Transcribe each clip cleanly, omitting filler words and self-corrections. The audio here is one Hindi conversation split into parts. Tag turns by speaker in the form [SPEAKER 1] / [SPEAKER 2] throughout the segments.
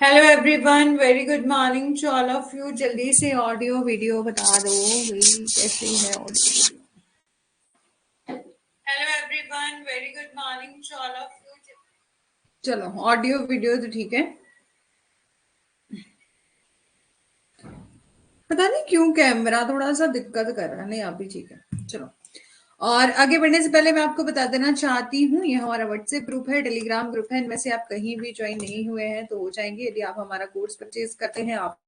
[SPEAKER 1] Hello everyone, very good morning to all of you. जल्दी से ऑडियो वीडियो बता दो भाई, कैसे है audio video. Hello everyone, very good morning to all of you. चलो, ऑडियो वीडियो तो ठीक है। पता नहीं क्यों कैमरा थोड़ा सा दिक्कत कर रहा है। नहीं, आप भी ठीक है। चलो, और आगे बढ़ने से पहले मैं आपको बता देना चाहती हूँ, ये हमारा व्हाट्सएप ग्रुप है, टेलीग्राम ग्रुप है। इनमें से आप कहीं भी ज्वाइन नहीं हुए हैं तो हो जाएंगे यदि आप हमारा कोर्स परचेज करते हैं। आप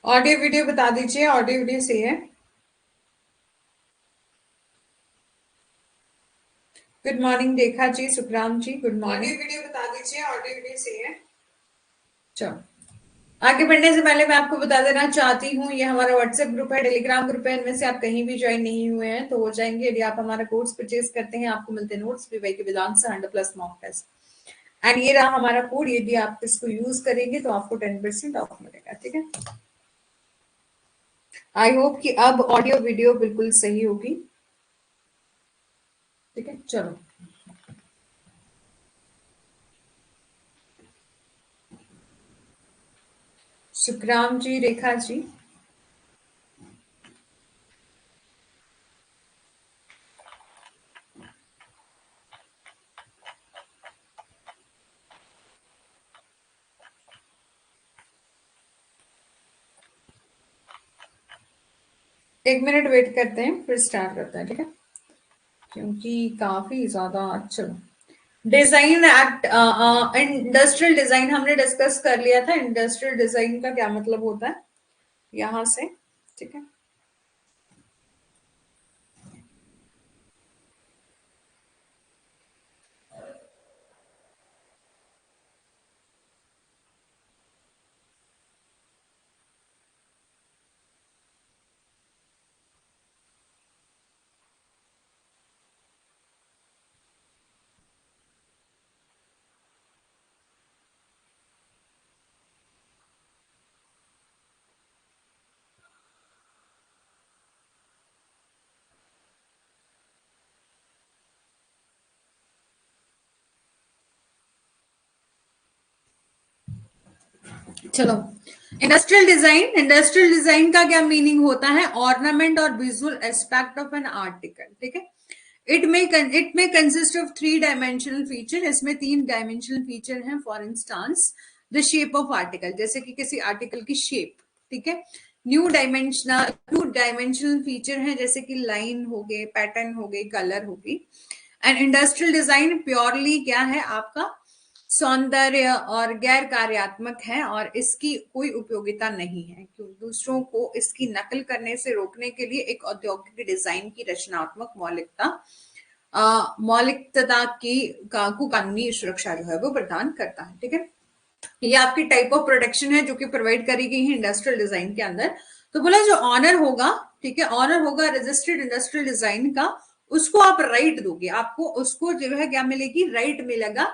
[SPEAKER 1] ऑडियो वीडियो बता दीजिए, ऑडियो वीडियो सही है। गुड मॉर्निंग देखा जी, सुखराम जी, गुड मॉर्निंग। ऑडियो वीडियो बता दीजिए, ऑडियो वीडियो सही है। चलो, आगे बढ़ने से पहले मैं आपको बता देना चाहती हूँ, ये हमारा व्हाट्सएप ग्रुप है, टेलीग्राम ग्रुप है। इनमें से आप कहीं भी ज्वाइन नहीं हुए हैं तो हो जाएंगे यदि आप हमारा कोर्स परचेज करते हैं। आपको मिलते हैं नोट्स विवेक के वेदांत से 100+ मॉक टेस्ट। एंड ये रहा हमारा कोड, यदि आप इसको यूज करेंगे तो आपको 10% ऑफ मिलेगा। ठीक है, आई होप कि अब ऑडियो वीडियो बिल्कुल सही होगी। ठीक है, चलो। सुखराम जी, रेखा जी, 1 मिनट वेट करते हैं, फिर स्टार्ट करते हैं। ठीक है, क्योंकि काफी ज्यादा अच्छा डिजाइन एक्ट। इंडस्ट्रियल डिजाइन हमने डिस्कस कर लिया था। इंडस्ट्रियल डिजाइन का क्या मतलब होता है यहाँ से। ठीक है, चलो। इंडस्ट्रियल डिजाइन का क्या मीनिंग होता है? ऑर्नामेंट और visual aspect of an article. ठीक है, इट में कंसिस्ट ऑफ 3 डायमेंशनल फीचर। इसमें 3 डायमेंशनल फीचर हैं। For instance, the shape of article, जैसे कि किसी आर्टिकल की शेप। ठीक है, टू डायमेंशनल फीचर हैं, जैसे कि लाइन हो गए, पैटर्न हो गई, कलर हो गई। एंड इंडस्ट्रियल डिजाइन प्योरली क्या है आपका? सौंदर्य और गैर कार्यात्मक है, और इसकी कोई उपयोगिता नहीं है, क्यों दूसरों को इसकी नकल करने से रोकने के लिए एक औद्योगिक डिजाइन की रचनात्मक मौलिकता की को कानूनी सुरक्षा जो है वो प्रदान करता है। ठीक है, ये आपकी टाइप ऑफ प्रोटेक्शन है जो कि प्रोवाइड करी गई है इंडस्ट्रियल डिजाइन के अंदर। तो बोला जो ऑनर होगा, ठीक है, ऑनर होगा रजिस्टर्ड इंडस्ट्रियल डिजाइन का, उसको आप राइट दोगे। आपको उसको जो है क्या मिलेगी? राइट मिलेगा।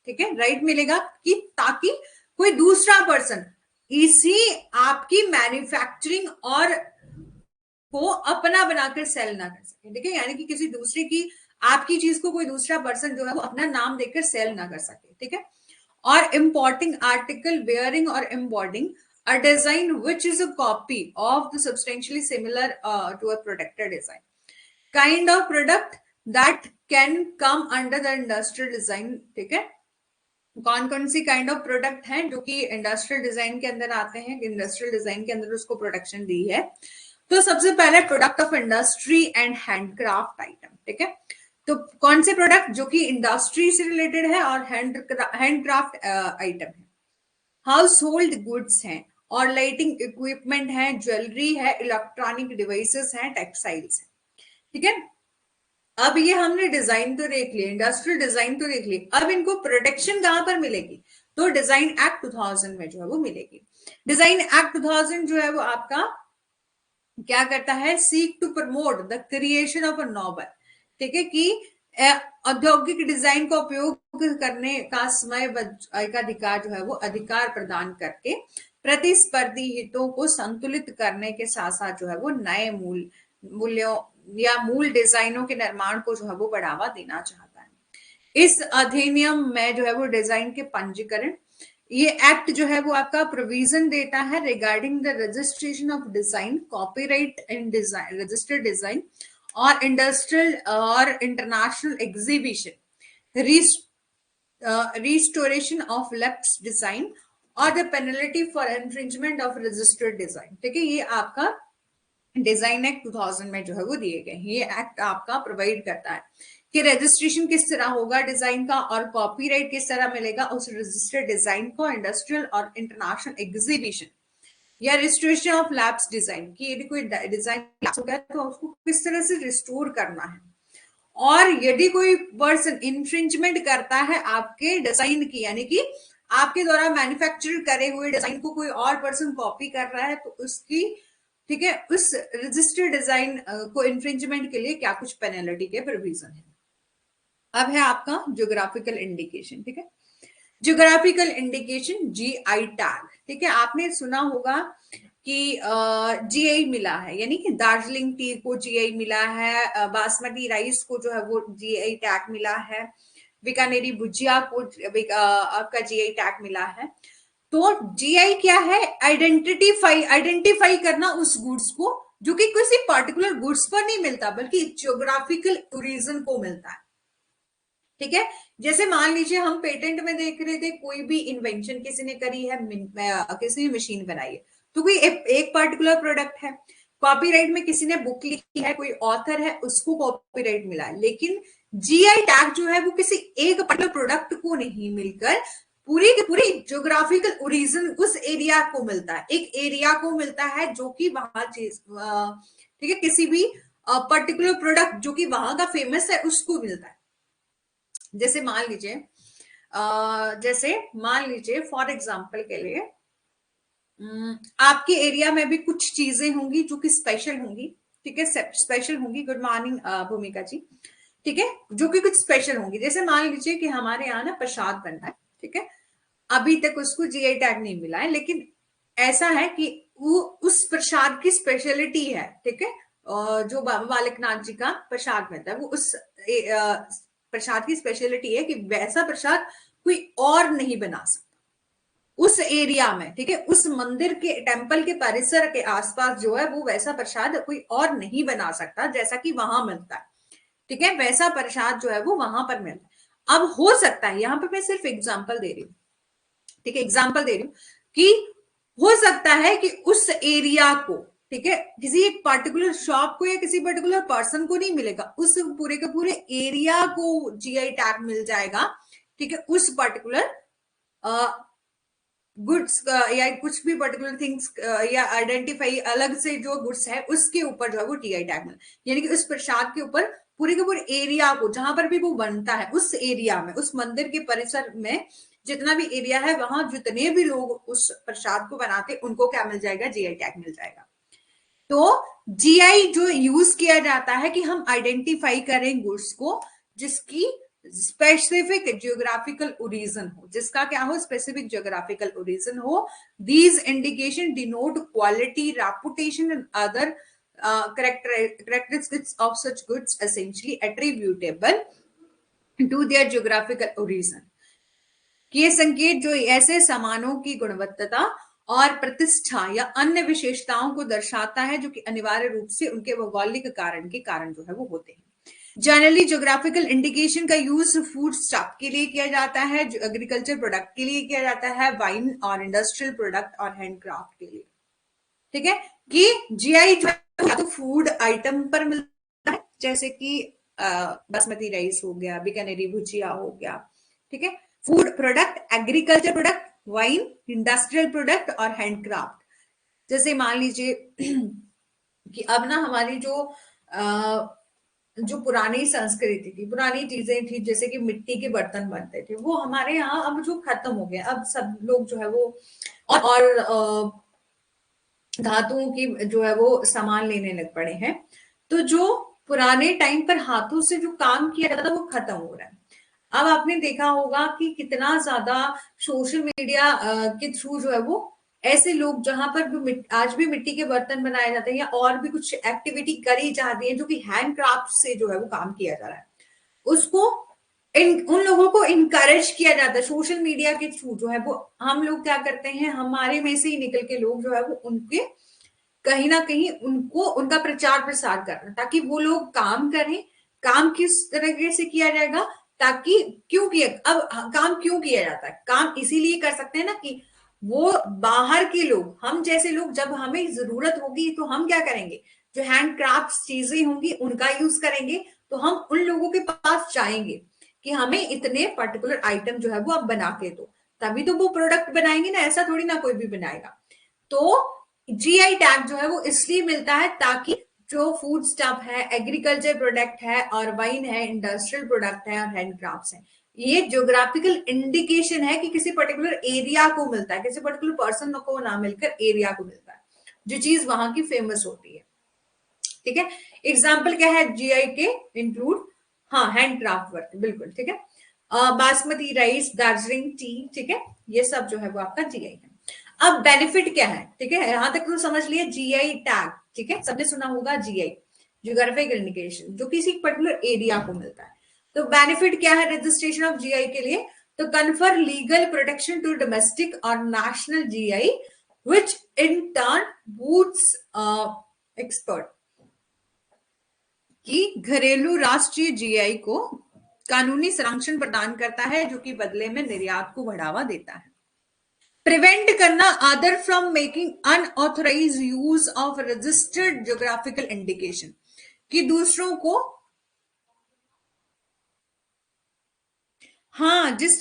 [SPEAKER 1] ठीक है, राइट मिलेगा कि ताकि कोई दूसरा पर्सन इसी आपकी मैन्युफैक्चरिंग और को अपना बनाकर सेल ना कर सके। ठीक है, यानी कि किसी दूसरे की आपकी चीज को कोई दूसरा पर्सन जो है वो अपना नाम देकर सेल ना कर सके, ठीक है। और importing article bearing or embodying a design which is a copy of the substantially similar to a protected design, kind of product that can come under the industrial design, ठीक है। कौन कौन सी काइंड ऑफ प्रोडक्ट हैं जो कि इंडस्ट्रियल डिजाइन के अंदर आते हैं, इंडस्ट्रियल डिजाइन के अंदर उसको प्रोटेक्शन दी है। तो सबसे पहले product of industry and handcraft item, ठीक है। तो कौन से प्रोडक्ट जो कि इंडस्ट्री से रिलेटेड है और हैंडक्राफ्ट आइटम है। हाउस होल्ड गुड्स हैं और लाइटिंग इक्विपमेंट है, ज्वेलरी है, इलेक्ट्रॉनिक डिवाइसेस हैं, टेक्सटाइल्स है, ठीक है। अब ये हमने डिजाइन तो देख लिया, इंडस्ट्रियल डिजाइन तो देख ली, अब इनको प्रोटेक्शन कहां पर मिलेगी, तो डिजाइन एक्ट 2000 में जो है वो मिलेगी। डिजाइन एक्ट 2000 जो है वो आपका क्या करता है, seek to promote the creation of a novel, ठीक है, कि औद्योगिक डिजाइन का उपयोग करने का समय का अधिकार जो है वो अधिकार प्रदान करके प्रतिस्पर्धी हितों को संतुलित करने के साथ साथ जो है वो नए मूल्यों या मूल डिजाइनों के निर्माण को जो है वो बढ़ावा देना चाहता है। इस अधिनियम में जो है वो डिजाइन के पंजीकरण, ये एक्ट जो है वो आपका प्रोविजन देता है regarding the registration of design, copyright in design, registered design और इंडस्ट्रियल और international exhibition, restoration of lapse design और the penalty for infringement of registered design, ठीक है। ये आपका डिजाइन एक्ट 2000 में जो है वो दिए गए। ये एक्ट आपका प्रोवाइड करता है कि रजिस्ट्रेशन किस तरह होगा डिजाइन का और कॉपीराइट किस तरह मिलेगा उस रजिस्टर्ड डिजाइन को इंडस्ट्रियल और इंटरनेशनल एग्जीबिशन या रिस्टोरेशन ऑफ लैब्स डिजाइन की, यदि कोई डिजाइन हो गया तो उसको किस तरह से रिस्टोर करना है। और यदि कोई पर्सन इंफ्रिंजमेंट करता है आपके डिजाइन की, यानी कि आपके द्वारा मैन्युफैक्चर करे हुए डिजाइन को कोई और पर्सन कॉपी कर रहा है, तो उसकी, ठीक है, उस रजिस्टर्ड डिजाइन को इंफ्रिंजमेंट के लिए क्या कुछ पेनल्टी के प्रोविजन है। अब है आपका ज्योग्राफिकल इंडिकेशन, ठीक है। ज्योग्राफिकल इंडिकेशन, जीआई टैग, ठीक है। आपने सुना होगा कि जीआई मिला है, यानी कि दार्जिलिंग टी को जीआई मिला है, बासमती राइस को जो है वो जीआई टैग मिला है, बीकानेरी भुजिया को आपका जीआई टैग मिला है। तो जीआई क्या है, आइडेंटिफाई करना उस गुड्स को जो कि किसी पर्टिकुलर गुड्स पर नहीं मिलता बल्कि ज्योग्राफिकल ओरिजिन को मिलता है, ठीक है। जैसे मान लीजिए हम पेटेंट में देख रहे थे, कोई भी इन्वेंशन किसी ने करी है, किसी ने मशीन बनाई है, तो कोई एक पर्टिकुलर प्रोडक्ट है। कॉपीराइट में किसी ने बुक लिखी है, कोई ऑथर है, उसको कॉपीराइट मिला है। लेकिन जीआई टैग जो है वो किसी एक पर्टिकुलर प्रोडक्ट को नहीं मिलकर पूरी की पूरी ज्योग्राफिकल ओरिजिन उस एरिया को मिलता है, एक एरिया को मिलता है जो कि वहां चीज, ठीक है, किसी भी पर्टिकुलर प्रोडक्ट जो कि वहां का फेमस है उसको मिलता है। जैसे मान लीजिए फॉर एग्जांपल के लिए आपके एरिया में भी कुछ चीजें होंगी जो कि स्पेशल होंगी, ठीक है, स्पेशल होंगी। गुड मॉर्निंग भूमिका जी, ठीक है, जो कि कुछ स्पेशल होंगी। जैसे मान लीजिए कि हमारे यहाँ ना प्रसाद बन रहा है, ठीक है, अभी तक उसको जीआई टैग नहीं मिला है, लेकिन ऐसा है कि वो उस प्रसाद की स्पेशलिटी है, ठीक है, जो बाबा बालकनाथ जी का प्रसाद बनता है वो उस प्रसाद की स्पेशलिटी है कि वैसा प्रसाद कोई और नहीं बना सकता उस एरिया में, ठीक है। उस मंदिर के टेम्पल के परिसर के आसपास जो है वो वैसा प्रसाद कोई और नहीं बना सकता जैसा कि वहां मिलता है, ठीक है। वैसा प्रसाद जो है वो वहां पर मिलता है। अब हो सकता है, यहां पर मैं सिर्फ एग्जाम्पल दे रही हूँ, ठीक है, एग्जाम्पल दे रही हूँ कि हो सकता है कि उस एरिया को, ठीक है, किसी एक पर्टिकुलर शॉप को या किसी पर्टिकुलर पर्सन को नहीं मिलेगा, उस पूरे के पूरे एरिया को जीआई टैग मिल जाएगा, ठीक है, उस पर्टिकुलर गुड्स या कुछ भी पर्टिकुलर थिंग्स या आइडेंटिफाई अलग से जो गुड्स है उसके ऊपर जो है वो जीआई टैग मिल, यानी कि उस प्रसाद के ऊपर पूरे के पूरे एरिया को जहां पर भी वो बनता है उस एरिया में, उस मंदिर के परिसर में जितना भी एरिया है वहां जितने भी लोग उस प्रसाद को बनाते उनको क्या मिल जाएगा, जीआई टैग मिल जाएगा। तो जीआई जो यूज किया जाता है कि हम आइडेंटिफाई करें गुड्स को जिसकी स्पेसिफिक जियोग्राफिकल ओरिजिन हो, जिसका क्या हो, स्पेसिफिक जियोग्राफिकल ओरिजिन हो। These indication denote quality, reputation and other characteristics of such goods essentially attributable to their geographical origin. कि ये संकेत जो ऐसे सामानों की गुणवत्ता और प्रतिष्ठा या अन्य विशेषताओं को दर्शाता है जो कि अनिवार्य रूप से उनके भौगोलिक कारण के कारण जो है वो होते हैं. जनरली ज्योग्राफिकल इंडिकेशन का यूज फूड स्टॉक के लिए किया जाता है, एग्रीकल्चर प्रोडक्ट के लिए किया जाता है, वाइन और इंडस्ट्रियल प्रोडक्ट और हैंडक्राफ्ट के लिए. ठीक है कि जीआई जो है तो फूड आइटम पर मिलता है, जैसे कि बासमती राइस हो गया, बीकानेरी भुजिया हो गया. ठीक है, food product, agriculture product, wine, industrial product और हैंडक्राफ्ट. जैसे मान लीजिए कि अब ना हमारी जो पुरानी संस्कृति थी, पुरानी चीजें थी, जैसे कि मिट्टी के बर्तन बनते थे, वो हमारे यहाँ अब जो खत्म हो गए. अब सब लोग जो है वो और धातुओं की जो है वो सामान लेने लग पड़े हैं. तो जो पुराने टाइम पर हाथों से जो काम किया जाता था वो खत्म हो रहा है. अब आपने देखा होगा कि कितना ज्यादा सोशल मीडिया के थ्रू जो है वो ऐसे लोग जहां पर आज भी मिट्टी के बर्तन बनाए जाते हैं या और भी कुछ एक्टिविटी करी जाती है जो कि हैंडक्राफ्ट से जो है वो काम किया जा रहा है, उसको उन लोगों को इनकरेज किया जाता है सोशल मीडिया के थ्रू. जो है वो हम लोग क्या करते हैं, हमारे में से ही निकल के लोग जो है वो उनके कहीं ना कहीं उनको उनका प्रचार प्रसार करना, ताकि वो लोग काम करें. काम किस तरीके से किया जाएगा, ताकि क्यों किया, अब काम क्यों किया जाता है, काम इसीलिए कर सकते हैं ना कि वो बाहर के लोग, हम जैसे लोग जब हमें जरूरत होगी तो हम क्या करेंगे, जो हैंडक्राफ्ट चीजें होंगी उनका यूज करेंगे. तो हम उन लोगों के पास जाएंगे कि हमें इतने पर्टिकुलर आइटम जो है वो आप बना के दो, तभी तो वो प्रोडक्ट बनाएंगे ना, ऐसा थोड़ी ना कोई भी बनाएगा. तो जीआई टैग जो है वो इसलिए मिलता है ताकि जो फूड स्टफ है, एग्रीकल्चर प्रोडक्ट है और वाइन है, इंडस्ट्रियल प्रोडक्ट है और हैंडक्राफ्ट्स है, ये ज्योग्राफिकल इंडिकेशन है कि किसी पर्टिकुलर एरिया को मिलता है, किसी पर्टिकुलर पर्सन को ना मिलकर एरिया को मिलता है, जो चीज वहां की फेमस होती है. ठीक है, एग्जाम्पल क्या है जीआई के इंक्लूड, हाँ हैंडक्राफ्ट वर्क, बिल्कुल ठीक है. बासमती राइस, दार्जिलिंग टी, ठीक है, ये सब जो है वो आपका जीआई है. अब बेनिफिट क्या है, ठीक है, यहां तक तो समझ लिया जीआई टैग. ठीक है, सबने सुना होगा जीआई, ज्योग्राफिकल इंडिकेशन, जो किसी पर्टिकुलर एरिया को मिलता है. तो बेनिफिट क्या है रजिस्ट्रेशन ऑफ जीआई के लिए, तो confer legal protection to domestic और national GI which in turn boots expert, कि घरेलू राष्ट्रीय जीआई को कानूनी संरक्षण प्रदान करता है जो कि बदले में निर्यात को बढ़ावा देता है. प्रिवेंट करना other from making unauthorised use of registered geographical indication, कि दूसरों को, हाँ जिस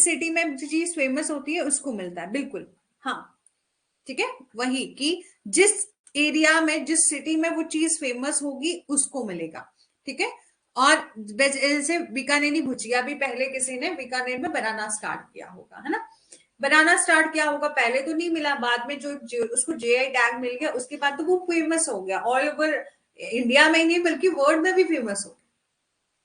[SPEAKER 1] सिटी में जो चीज फेमस होती है उसको मिलता है, बिल्कुल हाँ. ठीक है, वही कि जिस एरिया में, जिस सिटी में वो चीज फेमस होगी उसको मिलेगा. ठीक है, और जैसे बीकानेरी भुजिया भी पहले किसी ने बीकानेर में बनाना स्टार्ट किया होगा, है ना, बनाना स्टार्ट किया होगा, पहले तो नहीं मिला, बाद में जो उसको जेआई टैग मिल गया, उसके बाद तो वो फेमस हो गया ऑल ओवर इंडिया में ही नहीं बल्कि वर्ल्ड में भी फेमस हो गया.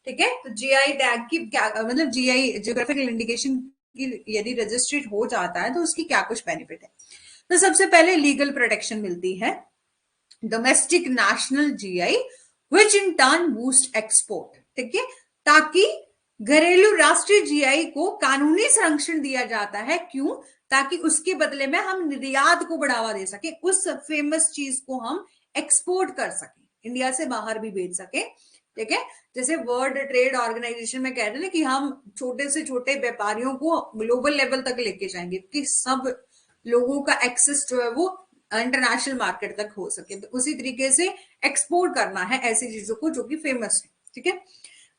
[SPEAKER 1] ठीक है, तो जीआई टैग की क्या मतलब, जीआई ज्योग्राफिकल इंडिकेशन की यदि रजिस्ट्रेट हो जाता है तो उसकी क्या कुछ बेनिफिट है. तो सबसे पहले लीगल प्रोटेक्शन मिलती है, domestic national GI which in turn boost export. ठीक है, ताकि घरेलू राष्ट्रीय जीआई को कानूनी संरक्षण दिया जाता है, क्यों, ताकि उसके बदले में हम निर्यात को बढ़ावा दे सके, उस फेमस चीज को हम एक्सपोर्ट कर सके, इंडिया से बाहर भी भेज सके. ठीक है, जैसे वर्ल्ड ट्रेड ऑर्गेनाइजेशन में कहते हैं कि हम छोटे से छोटे व्यापारियों को ग्लोबल लेवल तक लेके जाएंगे कि सब लोगों का एक्सेस जो है वो इंटरनेशनल मार्केट तक हो सके. तो उसी तरीके से एक्सपोर्ट करना है ऐसी चीजों को जो कि फेमस है. ठीक है,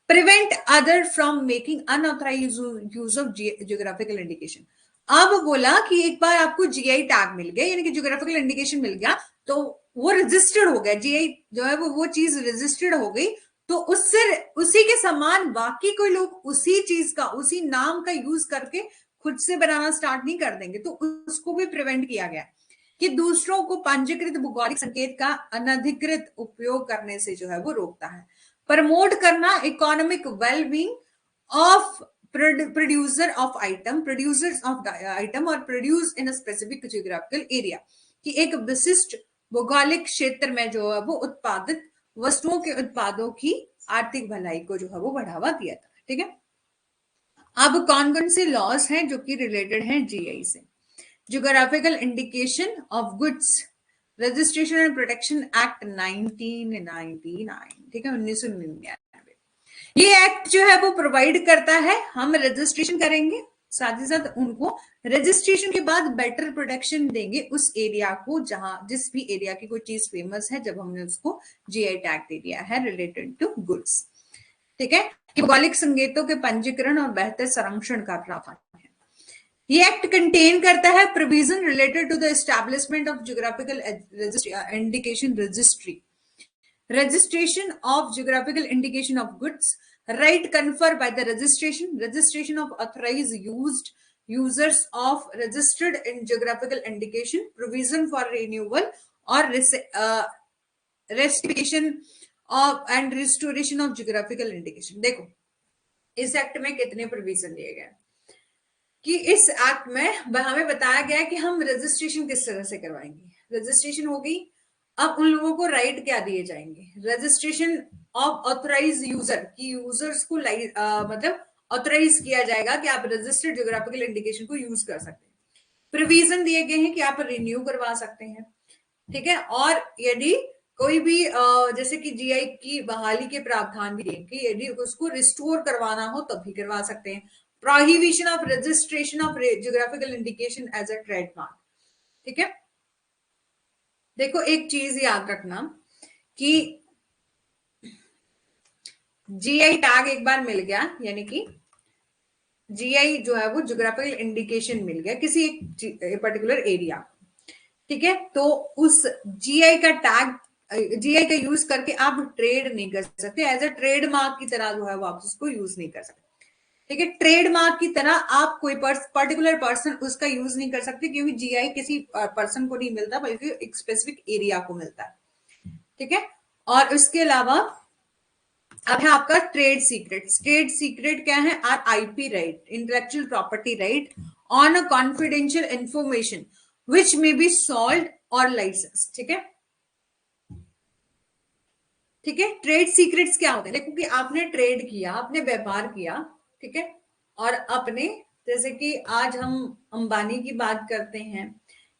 [SPEAKER 1] prevent other from making unauthorised use of geographical indication. अब बोला कि एक बार आपको जीआई टैग मिल गया, यानी कि जियोग्राफिकल इंडिकेशन मिल गया, तो वो रजिस्टर्ड हो गया, जीआई जो है वो चीज रजिस्टर्ड हो गई, तो उससे उसी के समान बाकी कोई लोग उसी चीज का, उसी नाम का यूज करके खुद से बनाना स्टार्ट नहीं कर देंगे. तो उसको भी प्रिवेंट किया गया कि दूसरों को पंजीकृत भौगोलिक संकेत का अनधिकृत उपयोग करने से जो है वो रोकता है. प्रमोट करना economic wellbeing of producers of item और produce in a specific geographical area, कि एक विशिष्ट भौगोलिक क्षेत्र में जो है वो उत्पादित वस्तुओं के उत्पादों की आर्थिक भलाई को जो है वो बढ़ावा दिया था। ठीक है, अब कौन कौन से लॉज हैं जो कि रिलेटेड हैं जीआई से? Geographical indication of goods registration and protection act 1999, ठीक है, 1999। ये एक्ट जो है वो प्रोवाइड करता है, हम रजिस्ट्रेशन करेंगे, साथ ही साथ उनको रजिस्ट्रेशन के बाद बेटर प्रोटेक्शन देंगे उस एरिया को, जहां जिस भी एरिया की कोई चीज फेमस है, जब हमने उसको जीआई टैग दे दिया है रिलेटेड टू गुड्स। ठीक है, भौगोलिक संकेतों के पंजीकरण और बेहतर संरक्षण का प्रावधान है। ये एक्ट कंटेन करता है provision related to the establishment of geographical indication registry, registration of geographical indication of goods, right conferred by the registration of authorized users of registered in geographical indication, provision for renewal or restoration of and restoration of geographical indication। देखो इस एक्ट में कितने प्रोविजन दिए गए कि इस एक्ट में हमें बताया गया कि हम रजिस्ट्रेशन किस तरह से करवाएंगे। रजिस्ट्रेशन हो गई, अब उन लोगों को राइट क्या दिए जाएंगे? रजिस्ट्रेशन ऑफ ऑथराइज यूजर, की यूजर्स को मतलब ऑथराइज किया जाएगा कि आप रजिस्टर्ड ज्योग्राफिकल इंडिकेशन को यूज कर सकते हैं। प्रोविजन दिए गए हैं कि आप रिन्यू करवा सकते हैं। ठीक है, और यदि कोई भी जैसे कि जीआई की बहाली के प्रावधान भी दें कि यदि उसको रिस्टोर करवाना हो तब भी करवा सकते हैं। Prohibition of registration of geographical indication as a trademark. ठीक है, देखो एक चीज याद रखना कि जीआई टैग एक बार मिल गया, यानी कि जीआई जो है वो ज्योग्राफिकल इंडिकेशन मिल गया किसी एक पर्टिकुलर एरिया, ठीक है, तो उस जीआई का टैग, जीआई का यूज करके आप ट्रेड नहीं कर सकते, एज अ ट्रेडमार्क की तरह जो है वो आप उसको यूज नहीं कर सकते। ठीक है, ट्रेडमार्क की तरह आप कोई पर्टिकुलर पर्सन उसका यूज नहीं कर सकते, क्योंकि जीआई किसी पर्सन को नहीं मिलता बल्कि एक स्पेसिफिक एरिया को मिलता है। ठीक है, और उसके अलावा अब है आपका ट्रेड सीक्रेट। ट्रेड सीक्रेट क्या है? Are IP right, intellectual property right on a confidential information which may be sold और लाइसेंस। ठीक है, ठीक है, ट्रेड सीक्रेट्स क्या होते हैं? देखो कि आपने ट्रेड किया, आपने व्यापार किया, ठीक है, और अपने जैसे कि आज हम अंबानी की बात करते हैं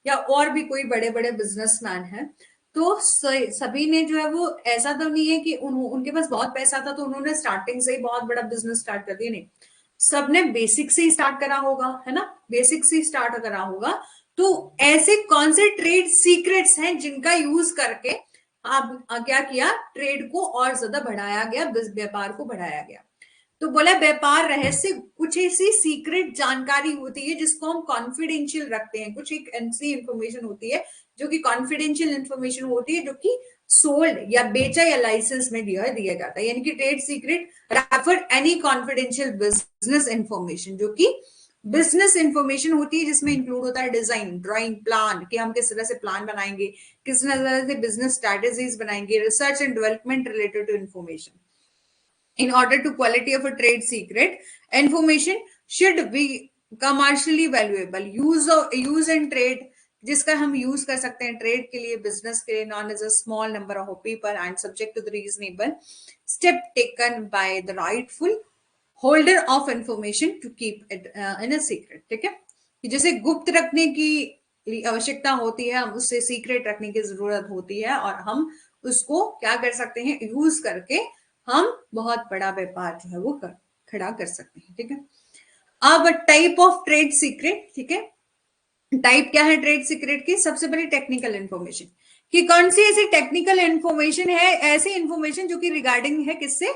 [SPEAKER 1] या और भी कोई बड़े बड़े बिजनेसमैन हैं, तो सभी ने जो है वो ऐसा तो नहीं है कि उनके पास बहुत पैसा था तो उन्होंने स्टार्टिंग से ही बहुत बड़ा बिजनेस स्टार्ट कर दिया, नहीं, सबने बेसिक से ही स्टार्ट करा होगा, है ना, बेसिक से ही स्टार्ट करा होगा। तो ऐसे कौन से ट्रेड सीक्रेट्स हैं जिनका यूज करके आप क्या किया, ट्रेड को और ज्यादा बढ़ाया गया, व्यापार को बढ़ाया गया। तो बोला व्यापार रहस्य कुछ ऐसी सीक्रेट जानकारी होती है जिसको हम कॉन्फिडेंशियल रखते हैं, कुछ एक ऐसी इंफॉर्मेशन होती है जो कि कॉन्फिडेंशियल इंफॉर्मेशन होती है, जो कि सोल्ड या बेचा या लाइसेंस में दिया जाता है। यानी कि trade secret refer any confidential business information, जो कि बिजनेस इंफॉर्मेशन होती है जिसमें इंक्लूड होता है डिजाइन, ड्राइंग, प्लान, कि हम किस तरह से प्लान बनाएंगे, किस तरह से बिजनेस स्ट्रेटेजीज बनाएंगे, research and development related to information. In order to quality of a trade secret, information should be commercially valuable. Use and trade, जिसका हम यूज कर सकते हैं ट्रेड के लिए, बिजनेस के लिए, known as a small number of people and subject to the reasonable step taken by the rightful holder of information to keep it in a secret. ठीक है, कि जैसे गुप्त रखने की आवश्यकता होती है, हम उससे सीक्रेट रखने की जरूरत होती है, और हम उसको क्या कर सकते हैं, यूज करके हम बहुत बड़ा व्यापार जो है वो खड़ा कर सकते हैं। ठीक है, अब टाइप ऑफ ट्रेड सीक्रेट। ठीक है, टाइप क्या है ट्रेड सीक्रेट की? सबसे पहले टेक्निकल इंफॉर्मेशन, कि कौन सी ऐसी टेक्निकल इंफॉर्मेशन है, ऐसी इंफॉर्मेशन जो कि रिगार्डिंग है किससे,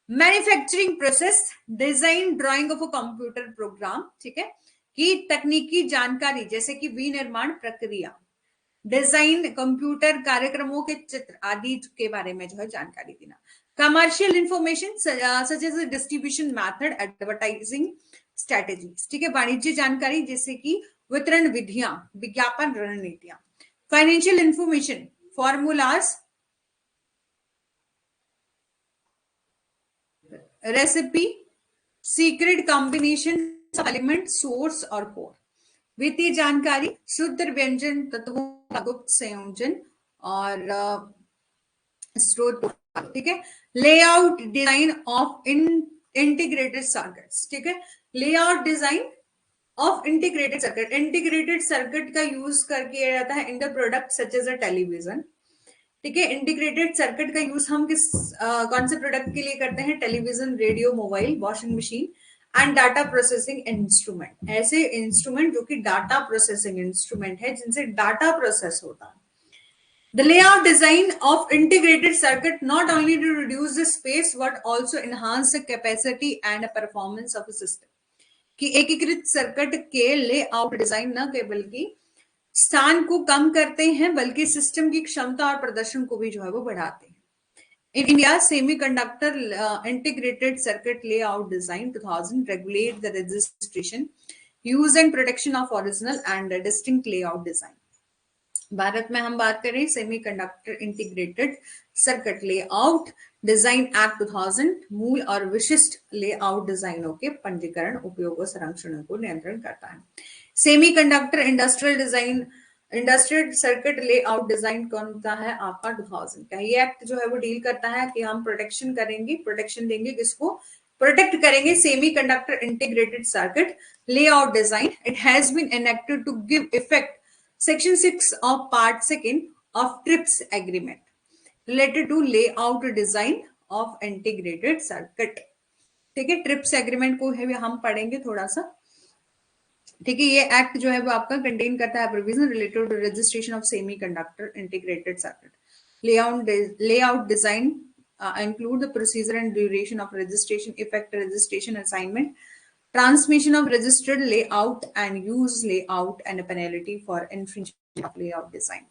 [SPEAKER 1] manufacturing process, design, drying of a computer program. ठीक है, कि तकनीकी जानकारी जैसे कि विनिर्माण प्रक्रिया, डिजाइन, कंप्यूटर कार्यक्रमों के चित्र आदि के बारे में जो है जानकारी देना। Commercial information such as distribution method, advertising strategies. ठीक है, वाणिज्य जानकारी जैसे कि वितरण विधियां, विज्ञापन रणनीतियां। Financial information, formulas, recipe, secret combination element, source और कोड। वित्तीय जानकारी, शुद्ध व्यंजन तत्वों गुप्त संयोजन और स्रोत, ठीक है। Layout design of integrated circuits, ठीक है। Layout design of integrated circuit, integrated circuit का यूज करके किया जाता है in the product such as a television, ठीक है। इंटीग्रेटेड सर्किट का यूज हम किस कौन से प्रोडक्ट के लिए करते हैं? Television, radio, mobile, washing machine and data processing instrument, ऐसे इंस्ट्रूमेंट जो कि डाटा प्रोसेसिंग इंस्ट्रूमेंट है, जिनसे डाटा प्रोसेस होता है। The layout design of integrated circuit not only to reduce the space but also enhance the capacity and performance of a system. कि एकीकृत सर्किट के लेआउट डिजाइन न केवल की स्थान को कम करते हैं बल्कि सिस्टम की क्षमता और प्रदर्शन को भी जो है वो बढ़ाते हैं। In India, Semiconductor Integrated Circuit Layout Design 2000 regulate the registration, use and protection of original and distinct layout design. Bharat में हम बात करें semiconductor integrated circuit layout design act 2000 मूल और विशिष्ट लेआउट डिजाइनों के पंजीकरण, उपयोग और संरक्षण को नियंत्रण करता है। Semiconductor industrial design, industrial circuit layout design कौन सा है आपका? 2000 का। ये एक्ट जो है वो डील करता है कि हम प्रोटेक्शन करेंगे, प्रोटेक्शन देंगे, किसको प्रोटेक्ट करेंगे? Semiconductor integrated circuit layout design. It has been enacted to give effect Section 6 of Part 2 of TRIPS Agreement related to layout design of integrated circuit, ठीक है। ट्रिप्स एग्रीमेंट को है हम पढ़ेंगे थोड़ा सा, ठीक है। ये एक्ट जो है वो आपका कंटेन करता है provision related to registration of semiconductor integrated circuit layout design, include the procedure and duration of registration, effect registration, assignment, transmission of registered layout and use layout and a penalty for infringement of layout design.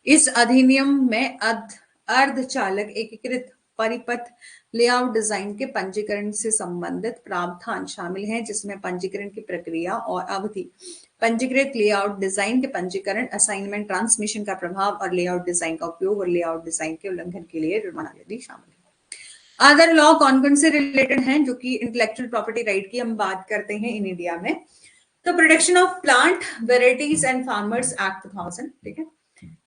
[SPEAKER 1] इस अधिनियम में अर्धचालक एकीकृत परिपथ लेआउट डिजाइन के पंजीकरण से संबंधित प्रावधान शामिल हैं, जिसमें पंजीकरण की प्रक्रिया और अवधि, पंजीकृत लेआउट डिजाइन के पंजीकरण, असाइनमेंट, ट्रांसमिशन का प्रभाव और लेआउट डिजाइन का उपयोग और लेआउट डिजाइन के उल्लंघन के लिए जुर्माना आदि शामिल है। अदर लॉ कौन कौन से रिलेटेड हैं जो कि इंटेलेक्चुअल प्रॉपर्टी राइट की हम बात करते हैं इन इंडिया में? तो protection of plant varieties and farmers act 2000, ठीक है।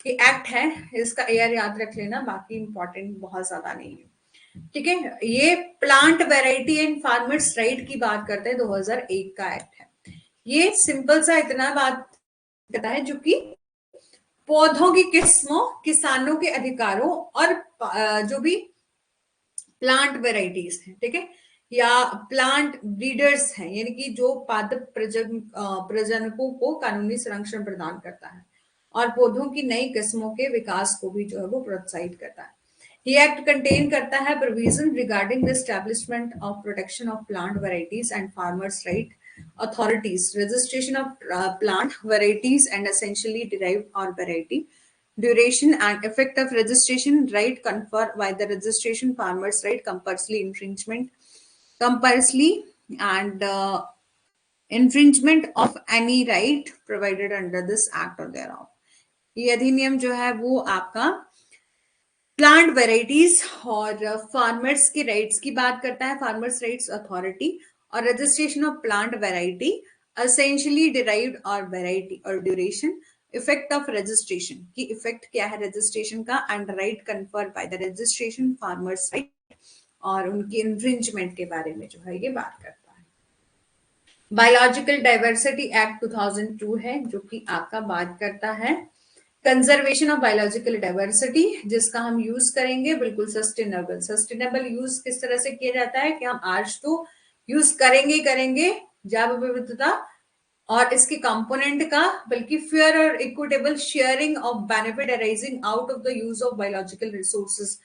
[SPEAKER 1] ये एक्ट है, इसका एयर याद रख लेना, बाकी इंपॉर्टेंट बहुत ज्यादा नहीं है, ठीक है। ये plant variety and farmers right की बात करते हैं, 2001 का एक्ट है। ये सिंपल सा इतना बात करता है जो कि पौधों की किस्मों, किसानों के अधिकारों और जो भी प्लांट वेराइटीज हैं, ठीक है, या प्लांट ब्रीडर्स हैं, यानी कि जो पादप प्रजनकों को कानूनी संरक्षण प्रदान करता है और पौधों की नई किस्मों के विकास को भी जो है वो प्रोत्साहित करता है। ये एक्ट कंटेन करता है provision regarding the establishment of protection of plant varieties and farmers right authorities, registration of plant varieties and essentially derived or variety, duration and effect of registration, right confer by the registration, farmers right, compulsory infringement, compulsory and infringement of any right provided under this act or thereof. ये अधिनियम जो है वो आपका प्लांट वेराइटीज और फार्मर्स के राइट्स की बात करता है, फार्मर्स राइट्स अथॉरिटी और registration of plant variety, essentially derived और वेराइटी और ड्यूरेशन, इफेक्ट ऑफ रजिस्ट्रेशन की इफेक्ट क्या है रजिस्ट्रेशन का, and right conferred by the registration, farmers right और उनकी इन्फ्रिंजमेंट के बारे में जो है ये बात करता है। बायोलॉजिकल डाइवर्सिटी एक्ट 2002 है जो कि आपका बात करता है कंजर्वेशन ऑफ बायोलॉजिकल डाइवर्सिटी, जिसका हम यूज करेंगे बिल्कुल सस्टेनेबल। सस्टेनेबल यूज किस तरह से किया जाता है कि हम आज तो यूज करेंगे जैव विविधता और इसके कंपोनेंट का, बल्कि फेयर और equitable sharing of benefit arising out of the use of biological resources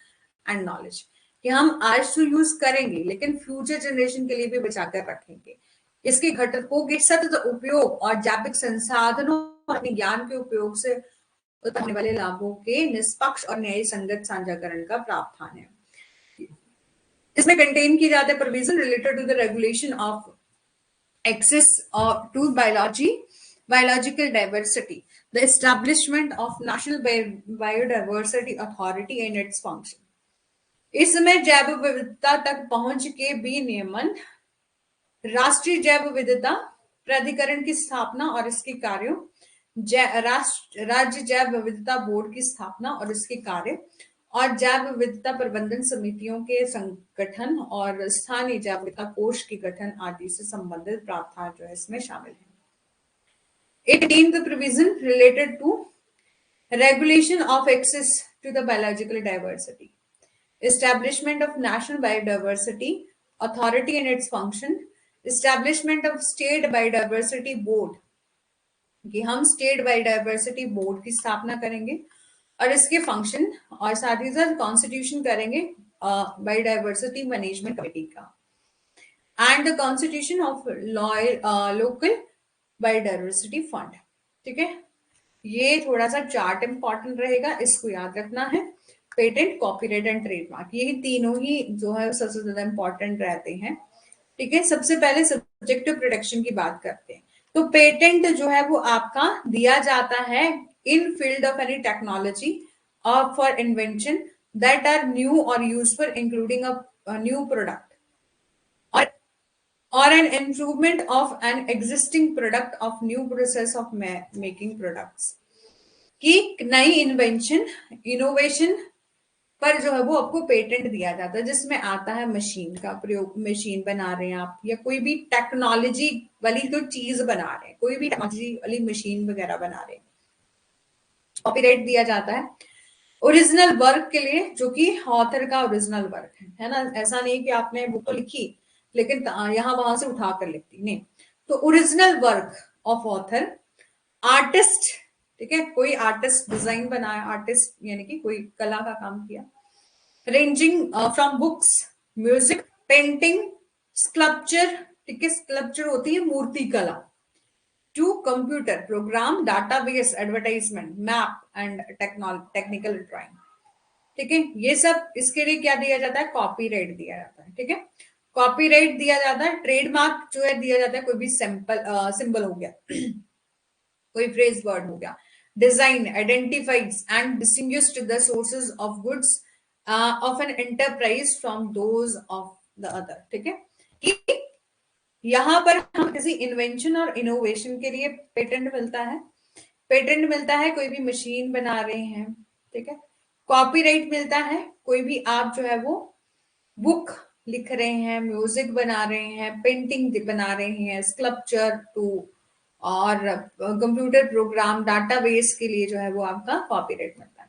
[SPEAKER 1] and knowledge, कि हम आज तो यूज करेंगे लेकिन फ्यूचर जनरेशन के लिए भी बचाकर रखेंगे। इसके घटकों के सतत उपयोग और जैविक संसाधनों और अपने ज्ञान के उपयोग से उत्पन्न होने वाले लाभों के निष्पक्ष और न्याय संगत साझाकरण का प्रावधान है। इसमें कंटेन की जाते हैं provision related to the regulation of access to biological diversity, the establishment of national biodiversity authority and its function. इसमें जैव विविधता तक पहुंच के भी नियमन, राष्ट्रीय जैव विविधता प्राधिकरण की स्थापना और इसके कार्यों, राज्य जैव विविधता बोर्ड की स्थापना और इसके कार्य, और जैव विविधता प्रबंधन समितियों के संगठन और स्थानीय जैव विविधता कोष के गठन आदि से संबंधित प्रावधान जो है इसमें शामिल है। 18th provision related to regulation of access to the biological diversity, establishment of national biodiversity authority and its function, establishment of state biodiversity board, कि हम स्टेट बायोडाइवर्सिटी बोर्ड की स्थापना करेंगे और इसके फंक्शन, और साथ ही साथ कॉन्स्टिट्यूशन करेंगे बायोडाइवर्सिटी मैनेजमेंट कमेटी का, and the constitution of local biodiversity fund. ठीक है, ये थोड़ा सा चार्ट इंपॉर्टेंट रहेगा, इसको याद रखना है। पेटेंट, कॉपीराइट एंड ट्रेडमार्क, ये तीनों ही जो है सबसे ज्यादा इंपॉर्टेंट रहते हैं। ठीक है, सबसे पहले सब्जेक्टिव प्रोटेक्शन की बात करते हैं। तो पेटेंट जो है वो आपका दिया जाता है in field of any technology और for invention that are new और useful including a new product or an improvement of an existing product of new process of making products, कि नई इन्वेंशन, इनोवेशन पर जो है वो आपको पेटेंट दिया जाता है, जिसमें आता है मशीन का प्रयोग, मशीन बना रहे हैं आप, या कोई भी टेक्नोलॉजी वाली कोई चीज बना रहे हैं, कोई भी टेक्नोलॉजी वाली मशीन वगैरह बना रहे हैं, कॉपीराइट दिया जाता है। ओरिजिनल वर्क के लिए, जो कि ऑथर का ओरिजिनल वर्क है ना, ऐसा नहीं कि आपने बुक तो लिखी लेकिन यहां वहां से उठा कर लिखती, नहीं। तो original work of author, artist, ठीक है, कोई आर्टिस्ट डिजाइन बनाया, आर्टिस्ट यानी कि कोई कला का काम किया, ranging from books, music, painting, sculpture, ठीक है, स्कल्पचर होती है मूर्ति कला, to computer program, database, advertisement, map and technical drawing. ठीक है, ये सब इसके लिए क्या दिया जाता है, कॉपीराइट दिया जाता है। ठीक है, कॉपीराइट दिया जाता है। ट्रेडमार्क जो है दिया जाता है कोई भी सिंबल हो गया, कोई फ्रेज वर्ड हो गया, design identifies and distinguished the sources of goods of an enterprise from those of the other. ठीक है, कि यहां पर हम किसी इन्वेंशन और इनोवेशन के लिए पेटेंट मिलता है, पेटेंट मिलता है कोई भी मशीन बना रहे हैं। ठीक है, कॉपीराइट मिलता है कोई भी आप जो है वो बुक लिख रहे हैं, म्यूजिक बना रहे हैं, पेंटिंग बना रहे हैं, स्कल्पचर टू, और कंप्यूटर प्रोग्राम, डाटाबेस के लिए जो है वो आपका कॉपीराइट मिलता है।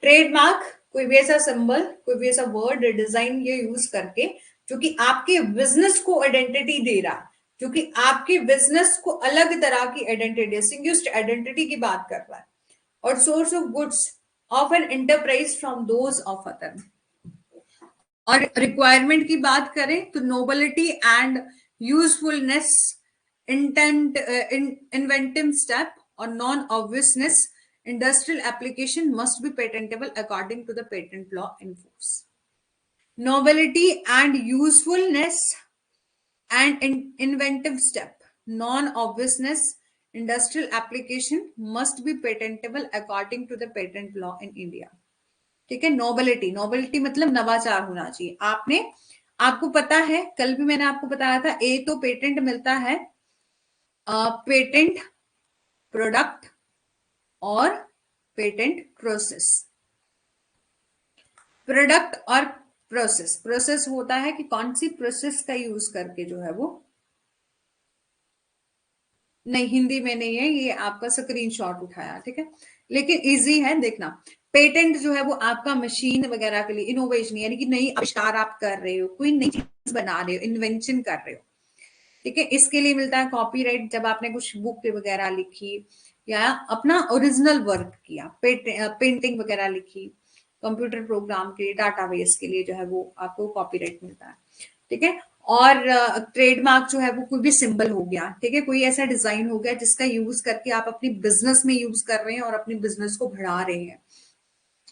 [SPEAKER 1] ट्रेडमार्क, कोई भी ऐसा सिंबल, कोई भी ऐसा वर्ड, डिजाइन ये यूज करके जो कि आपके बिजनेस को आइडेंटिटी दे रहा है, जो कि आपके बिजनेस को अलग तरह की आइडेंटिटी, डिस्टिंग्विश्ड आइडेंटिटी की बात कर रहा है, और source of goods of an enterprise from those of other. और रिक्वायरमेंट की बात करें तो novelty and usefulness, intent, inventive step और non obviousness, industrial application must be patentable according to the patent law in force. Novelty and usefulness and inventive step, non-obviousness, industrial application must be patentable according to the patent law in India. ठीक है, नोबिलिटी, नोबिलिटी मतलब नवाचार होना चाहिए। आपको पता है, कल भी मैंने आपको बताया था, एक तो पेटेंट मिलता है पेटेंट प्रोडक्ट और पेटेंट प्रोसेस। प्रोडक्ट और प्रोसेस, प्रोसेस होता है कि कौन सी प्रोसेस का यूज करके जो है वो, नहीं हिंदी में नहीं है, ये आपका स्क्रीनशॉट उठाया, ठीक है, लेकिन इजी है देखना। पेटेंट जो है वो आपका मशीन वगैरह के लिए, इनोवेशन यानी कि नई आविष्कार आप कर रहे हो, कोई नई चीज बना रहे हो, इन्वेंशन कर रहे हो। ठीक है, इसके लिए मिलता है कॉपीराइट जब आपने कुछ बुक वगैरह लिखी या अपना ओरिजिनल वर्क किया, पेंटिंग वगैरह लिखी, कंप्यूटर प्रोग्राम के लिए, डाटाबेस के लिए जो है वो आपको कॉपीराइट मिलता है। ठीक है, और ट्रेडमार्क जो है वो कोई भी सिंबल हो गया, ठीक है, कोई ऐसा डिजाइन हो गया जिसका यूज करके आप अपनी बिजनेस में यूज कर रहे हैं और अपनी बिजनेस को बढ़ा रहे हैं,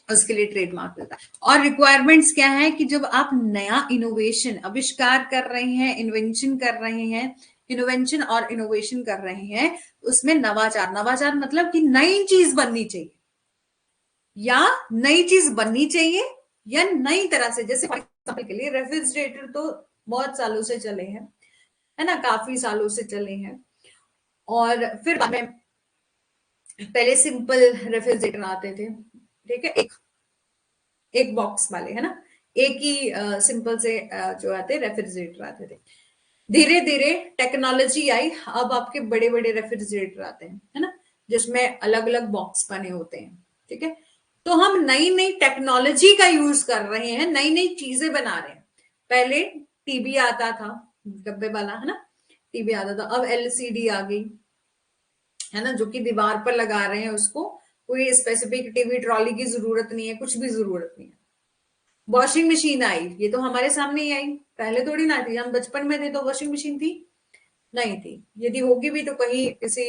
[SPEAKER 1] उसके लिए ट्रेडमार्क मिलता है। और रिक्वायरमेंट्स क्या है कि जब आप नया इनोवेशन, आविष्कार कर रहे हैं, इन्वेंशन कर रहे हैं, इनोवेशन और इनोवेशन कर रहे हैं, उसमें नवाचार, नवाचार मतलब कि नई चीज बननी चाहिए, या नई चीज बननी चाहिए या नई तरह से, जैसे फॉर एग्जाम्पल के लिए रेफ्रिजरेटर तो बहुत सालों से चले हैं, है ना, काफी सालों से चले हैं, और फिर बाद में पहले सिंपल रेफ्रिजरेटर आते थे, ठीक है, एक बॉक्स वाले, है ना, एक ही सिंपल से जो आते रेफ्रिजरेटर आते थे। धीरे धीरे टेक्नोलॉजी आई, अब आपके बड़े बड़े रेफ्रिजरेटर आते हैं, है ना, जिसमें अलग अलग बॉक्स बने होते हैं, ठीक है। तो हम नई नई टेक्नोलॉजी का यूज कर रहे हैं, नई नई चीजें बना रहे हैं। पहले टीवी आता था, डब्बे वाला, है ना, टीवी आता था, अब एलसीडी आ गई, है ना, जो कि दीवार पर लगा रहे हैं उसको, कोई स्पेसिफिक टीवी ट्रॉली की जरूरत नहीं है, कुछ भी जरूरत नहीं है। वॉशिंग मशीन आई, ये तो हमारे सामने ही आई, पहले थोड़ी ना थी, हम बचपन में थे तो वॉशिंग मशीन थी नहीं थी, यदि होगी भी तो कहीं किसी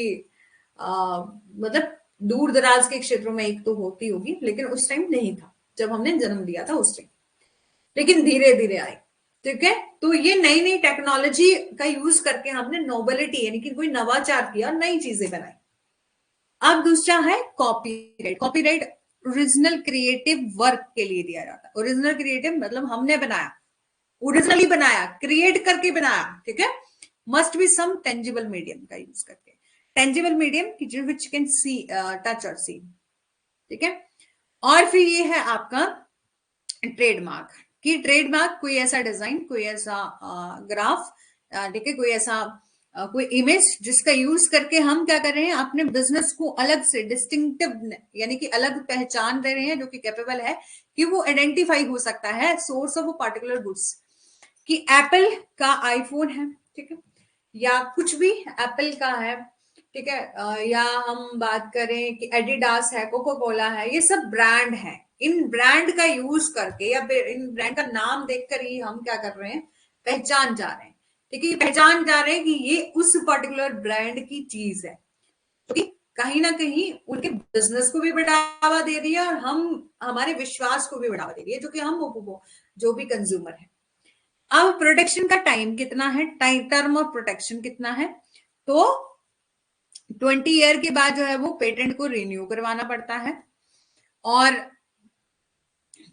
[SPEAKER 1] मतलब दूर दराज के क्षेत्रों में एक तो होती होगी, लेकिन उस टाइम नहीं था जब हमने जन्म लिया था उस टाइम, लेकिन धीरे धीरे आई, ठीक है। तो ये नई नई टेक्नोलॉजी का यूज करके हमने नोबेलिटी यानी कि कोई नवाचार किया, नई चीजें बनाई। अब दूसरा है copyright. Copyright original creative work के लिए दिया जाता है। ओरिजिनल क्रिएटिव मतलब हमने बनाया, ओरिजिनली बनाया, क्रिएट करके बनाया, ठीक है। Must be some tangible medium का यूज करके, tangible medium which can see touch और सी, ठीक है। और फिर ये है आपका ट्रेडमार्क, कि ट्रेडमार्क कोई ऐसा डिजाइन, कोई ऐसा ग्राफ, ठीक है, कोई ऐसा कोई इमेज जिसका यूज करके हम क्या कर रहे हैं, अपने बिजनेस को अलग से डिस्टिंक्टिव यानी कि अलग पहचान दे रहे हैं, जो कि कैपेबल है कि वो आइडेंटिफाई हो सकता है source of a particular goods, कि एप्पल का आईफोन है, ठीक है, या कुछ भी एप्पल का है, ठीक है, या हम बात करें कि एडिडास है, कोको कोला है, ये सब ब्रांड है। इन ब्रांड का यूज करके या इन ब्रांड का नाम देखकर ही हम क्या कर रहे हैं, पहचान जा रहे हैं, ठीक है, पहचान जा रहे हैं कि ये उस पर्टिकुलर ब्रांड की चीज है, क्योंकि कहीं ना कहीं उनके बिजनेस को भी बढ़ावा दे रही है और हम हमारे विश्वास को भी बढ़ावा दे रही है, जो कि हम उपभोग जो भी कंज्यूमर है। अब प्रोटेक्शन का टाइम कितना है, टर्म ऑफ प्रोटेक्शन कितना है, तो 20 ईयर के बाद जो है वो पेटेंट को रिन्यू करवाना पड़ता है, और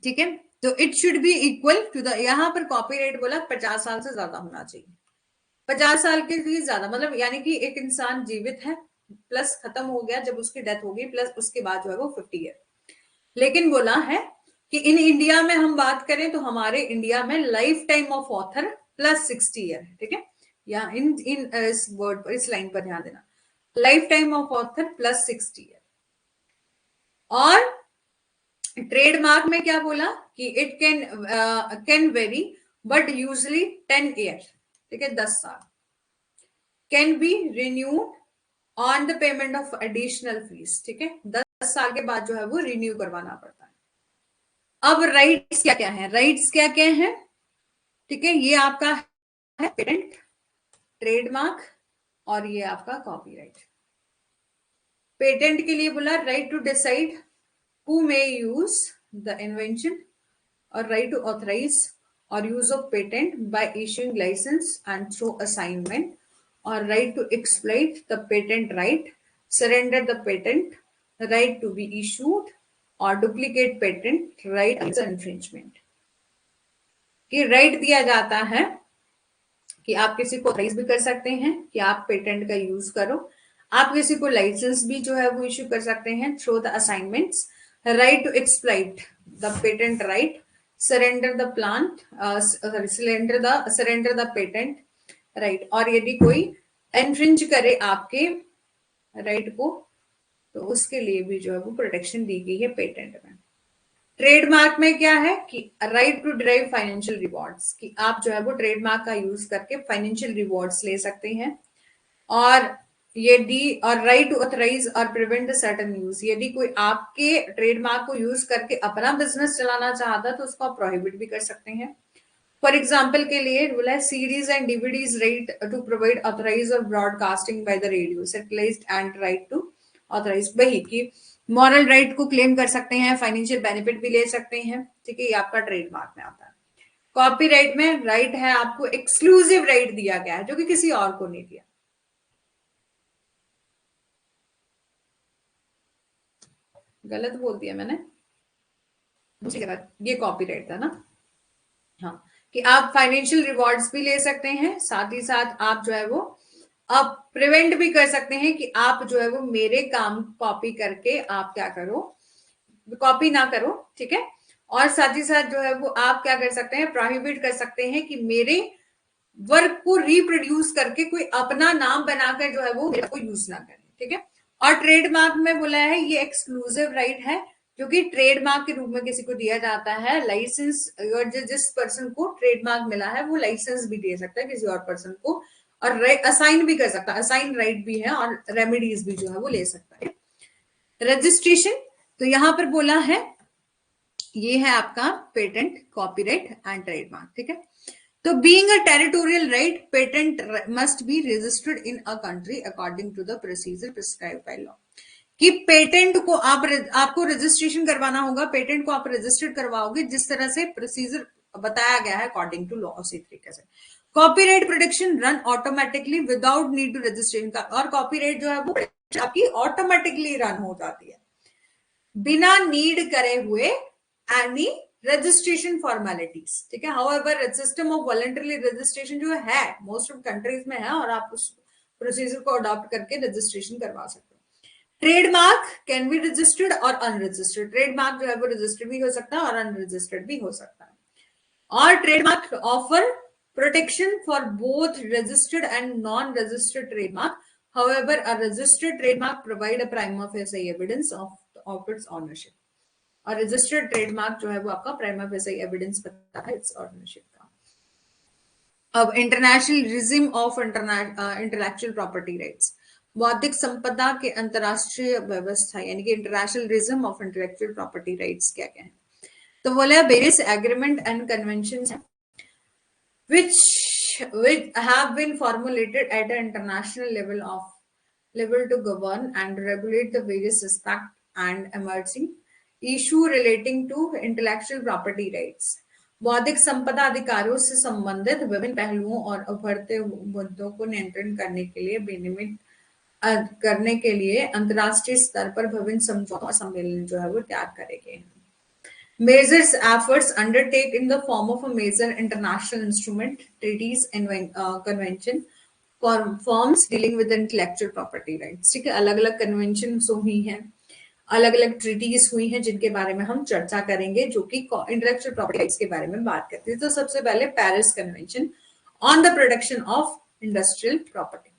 [SPEAKER 1] ठीक है, तो it should be equal to the, यहां पर कॉपीराइट बोला 50 साल से ज्यादा होना चाहिए, 50 साल के लिए ज्यादा, मतलब यानी कि एक इंसान जीवित है प्लस खत्म हो गया जब उसकी डेथ होगी, प्लस उसके बाद जो है वो 50 ईयर। लेकिन बोला है कि इन इंडिया में हम बात करें तो हमारे इंडिया में life time of author plus 60 year, ठीक है, या इन इन इस वर्ड पर, इस लाइन पर ध्यान देना, life time of author plus 60 year. और ट्रेडमार्क में क्या बोला कि it can very but usually 10 year, ठीक है, 10 साल, can be renewed on the payment of additional fees, ठीक है, 10 साल के बाद जो है वो रिन्यू करवाना पड़ता है। अब राइट्स क्या क्या है, राइट्स क्या क्या है, ठीक है, ये आपका है पेटेंट, ट्रेडमार्क, और ये आपका कॉपीराइट। पेटेंट के लिए बोला right to decide who may use the invention, और राइट टू ऑथराइज और use of patent by issuing licence and through assignment, और right to exploit the patent right, surrender the patent right to be issued, और डुप्लीकेट पेटेंट राइट इन्फ्रिंजमेंट। कि राइट दिया जाता है कि आप किसी को ऑथराइज भी कर सकते हैं कि आप पेटेंट का यूज करो, आप किसी को लाइसेंस भी जो है वो इश्यू कर सकते हैं through the assignments, right to exploit the patent right, surrender the plant, surrender the patent right, और यदि कोई इन्फ्रिंज करे आपके राइट को तो उसके लिए भी जो है वो प्रोटेक्शन दी गई है पेटेंट में। ट्रेडमार्क में क्या है कि right to derive financial rewards, कि आप जो है वो ट्रेडमार्क का यूज करके फाइनेंशियल रिवॉर्ड्स ले सकते हैं, और यदि और राइट टू ऑथराइज और प्रिवेंट द सर्टेन यूज, यदि कोई आपके ट्रेडमार्क को यूज करके अपना बिजनेस चलाना चाहता है तो उसको आप प्रोहिबिट भी कर सकते हैं। फॉर एग्जाम्पल के लिए रूल है CDs and DVDs right to provide authorise और broadcasting by the radio satellite and right to authorise, वही की मॉरल राइट को क्लेम कर सकते हैं, फाइनेंशियल बेनिफिट भी ले सकते हैं, ठीक है, ये आपका ट्रेडमार्क में आता है। कॉपीराइट में राइट है आपको एक्सक्लूसिव राइट दिया गया है जो कि किसी और को नहीं दिया। गलत बोल दिया मैंने, ये कॉपीराइट था ना, हाँ, कि आप फाइनेंशियल रिवॉर्ड्स भी ले सकते हैं, साथ ही साथ आप जो है वो अब प्रिवेंट भी कर सकते हैं कि आप जो है वो मेरे काम कॉपी करके आप क्या करो, कॉपी ना करो, ठीक है। और साथ ही साथ जो है वो आप क्या कर सकते हैं, प्रोहिबिट कर सकते हैं कि मेरे वर्क को रिप्रोड्यूस करके कोई अपना नाम बनाकर जो है वो मेरे को यूज ना करे, ठीक है। और ट्रेडमार्क में बोला है ये एक्सक्लूसिव राइट है, जो कि ट्रेडमार्क के रूप में किसी को दिया जाता है। लाइसेंस, अगर जिस पर्सन को ट्रेडमार्क मिला है वो लाइसेंस भी दे सकता है किसी और पर्सन को, और असाइन भी कर सकता है, असाइन राइट भी है, और रेमेडीज भी जो है वो ले सकता है। रजिस्ट्रेशन, तो यहां पर बोला है ये है आपका पेटेंट, कॉपीराइट एंड ट्रेडमार्क, ठीक है। तो being a territorial right, patent must be registered in a country according to the procedure prescribe by law. कि पेटेंट को आपको रजिस्ट्रेशन करवाना होगा, पेटेंट को आप रजिस्टर्ड करवाओगे जिस तरह से प्रोसीजर बताया गया है अकॉर्डिंग टू लॉ, उसी तरीके से। Copyright protection run automatically without need to registration का, और कॉपीराइट जो है वो आपकी ऑटोमेटिकली रन हो जाती है बिना नीड करे हुए एनी रजिस्ट्रेशन फॉर्मेलिटीज, ठीक है। However system of voluntary registration जो है मोस्ट ऑफ कंट्रीज में है, और आप उस प्रोसीजर को अडॉप्ट करके रजिस्ट्रेशन करवा सकते हो। ट्रेडमार्क कैन बी रजिस्टर्ड और अनरजिस्टर्ड, ट्रेडमार्क जो है वो रजिस्टर्ड भी हो सकता है और अनरजिस्टर्ड भी हो सकता है। और trademark offer protection for both registered and non registered trademark, however a registered trademark provide a prima facie evidence of its ownership, और रजिस्टर्ड ट्रेडमार्क जो है वो आपका प्राइमा फेसी एविडेंस बताता है इट्स ओनरशिप का। अब international regime of intellectual property rights, बौद्धिक संपदा के अंतरराष्ट्रीय व्यवस्था, यानी कि international regime of intellectual property rights क्या क्या है। तो बोले वेरियस एग्रीमेंट एंड कन्वेंशन है which have been formulated at an international level to govern and regulate the various aspect and emerging issue relating to intellectual property rights। बौद्धिक संपदा अधिकारों से संबंधित विभिन्न पहलुओं और उभरते मुद्दों को नियंत्रण करने के लिए विनियमित करने के लिए अंतरराष्ट्रीय स्तर पर विभिन्न समझौता सम्मेलन जो है वो तैयार करे गए हैं। Measures efforts undertake in the form of a major international instrument, treaties and convention forms dealing with intellectual property rights, ठीक है। अलग अलग कन्वेंशन हुई हैं, अलग अलग ट्रीटीज हुई हैं जिनके बारे में हम चर्चा करेंगे, जो कि इंटेलेक्चुअल प्रॉपर्टी राइट्स के बारे में बात करती है। तो सबसे पहले Paris convention on the protection of industrial property,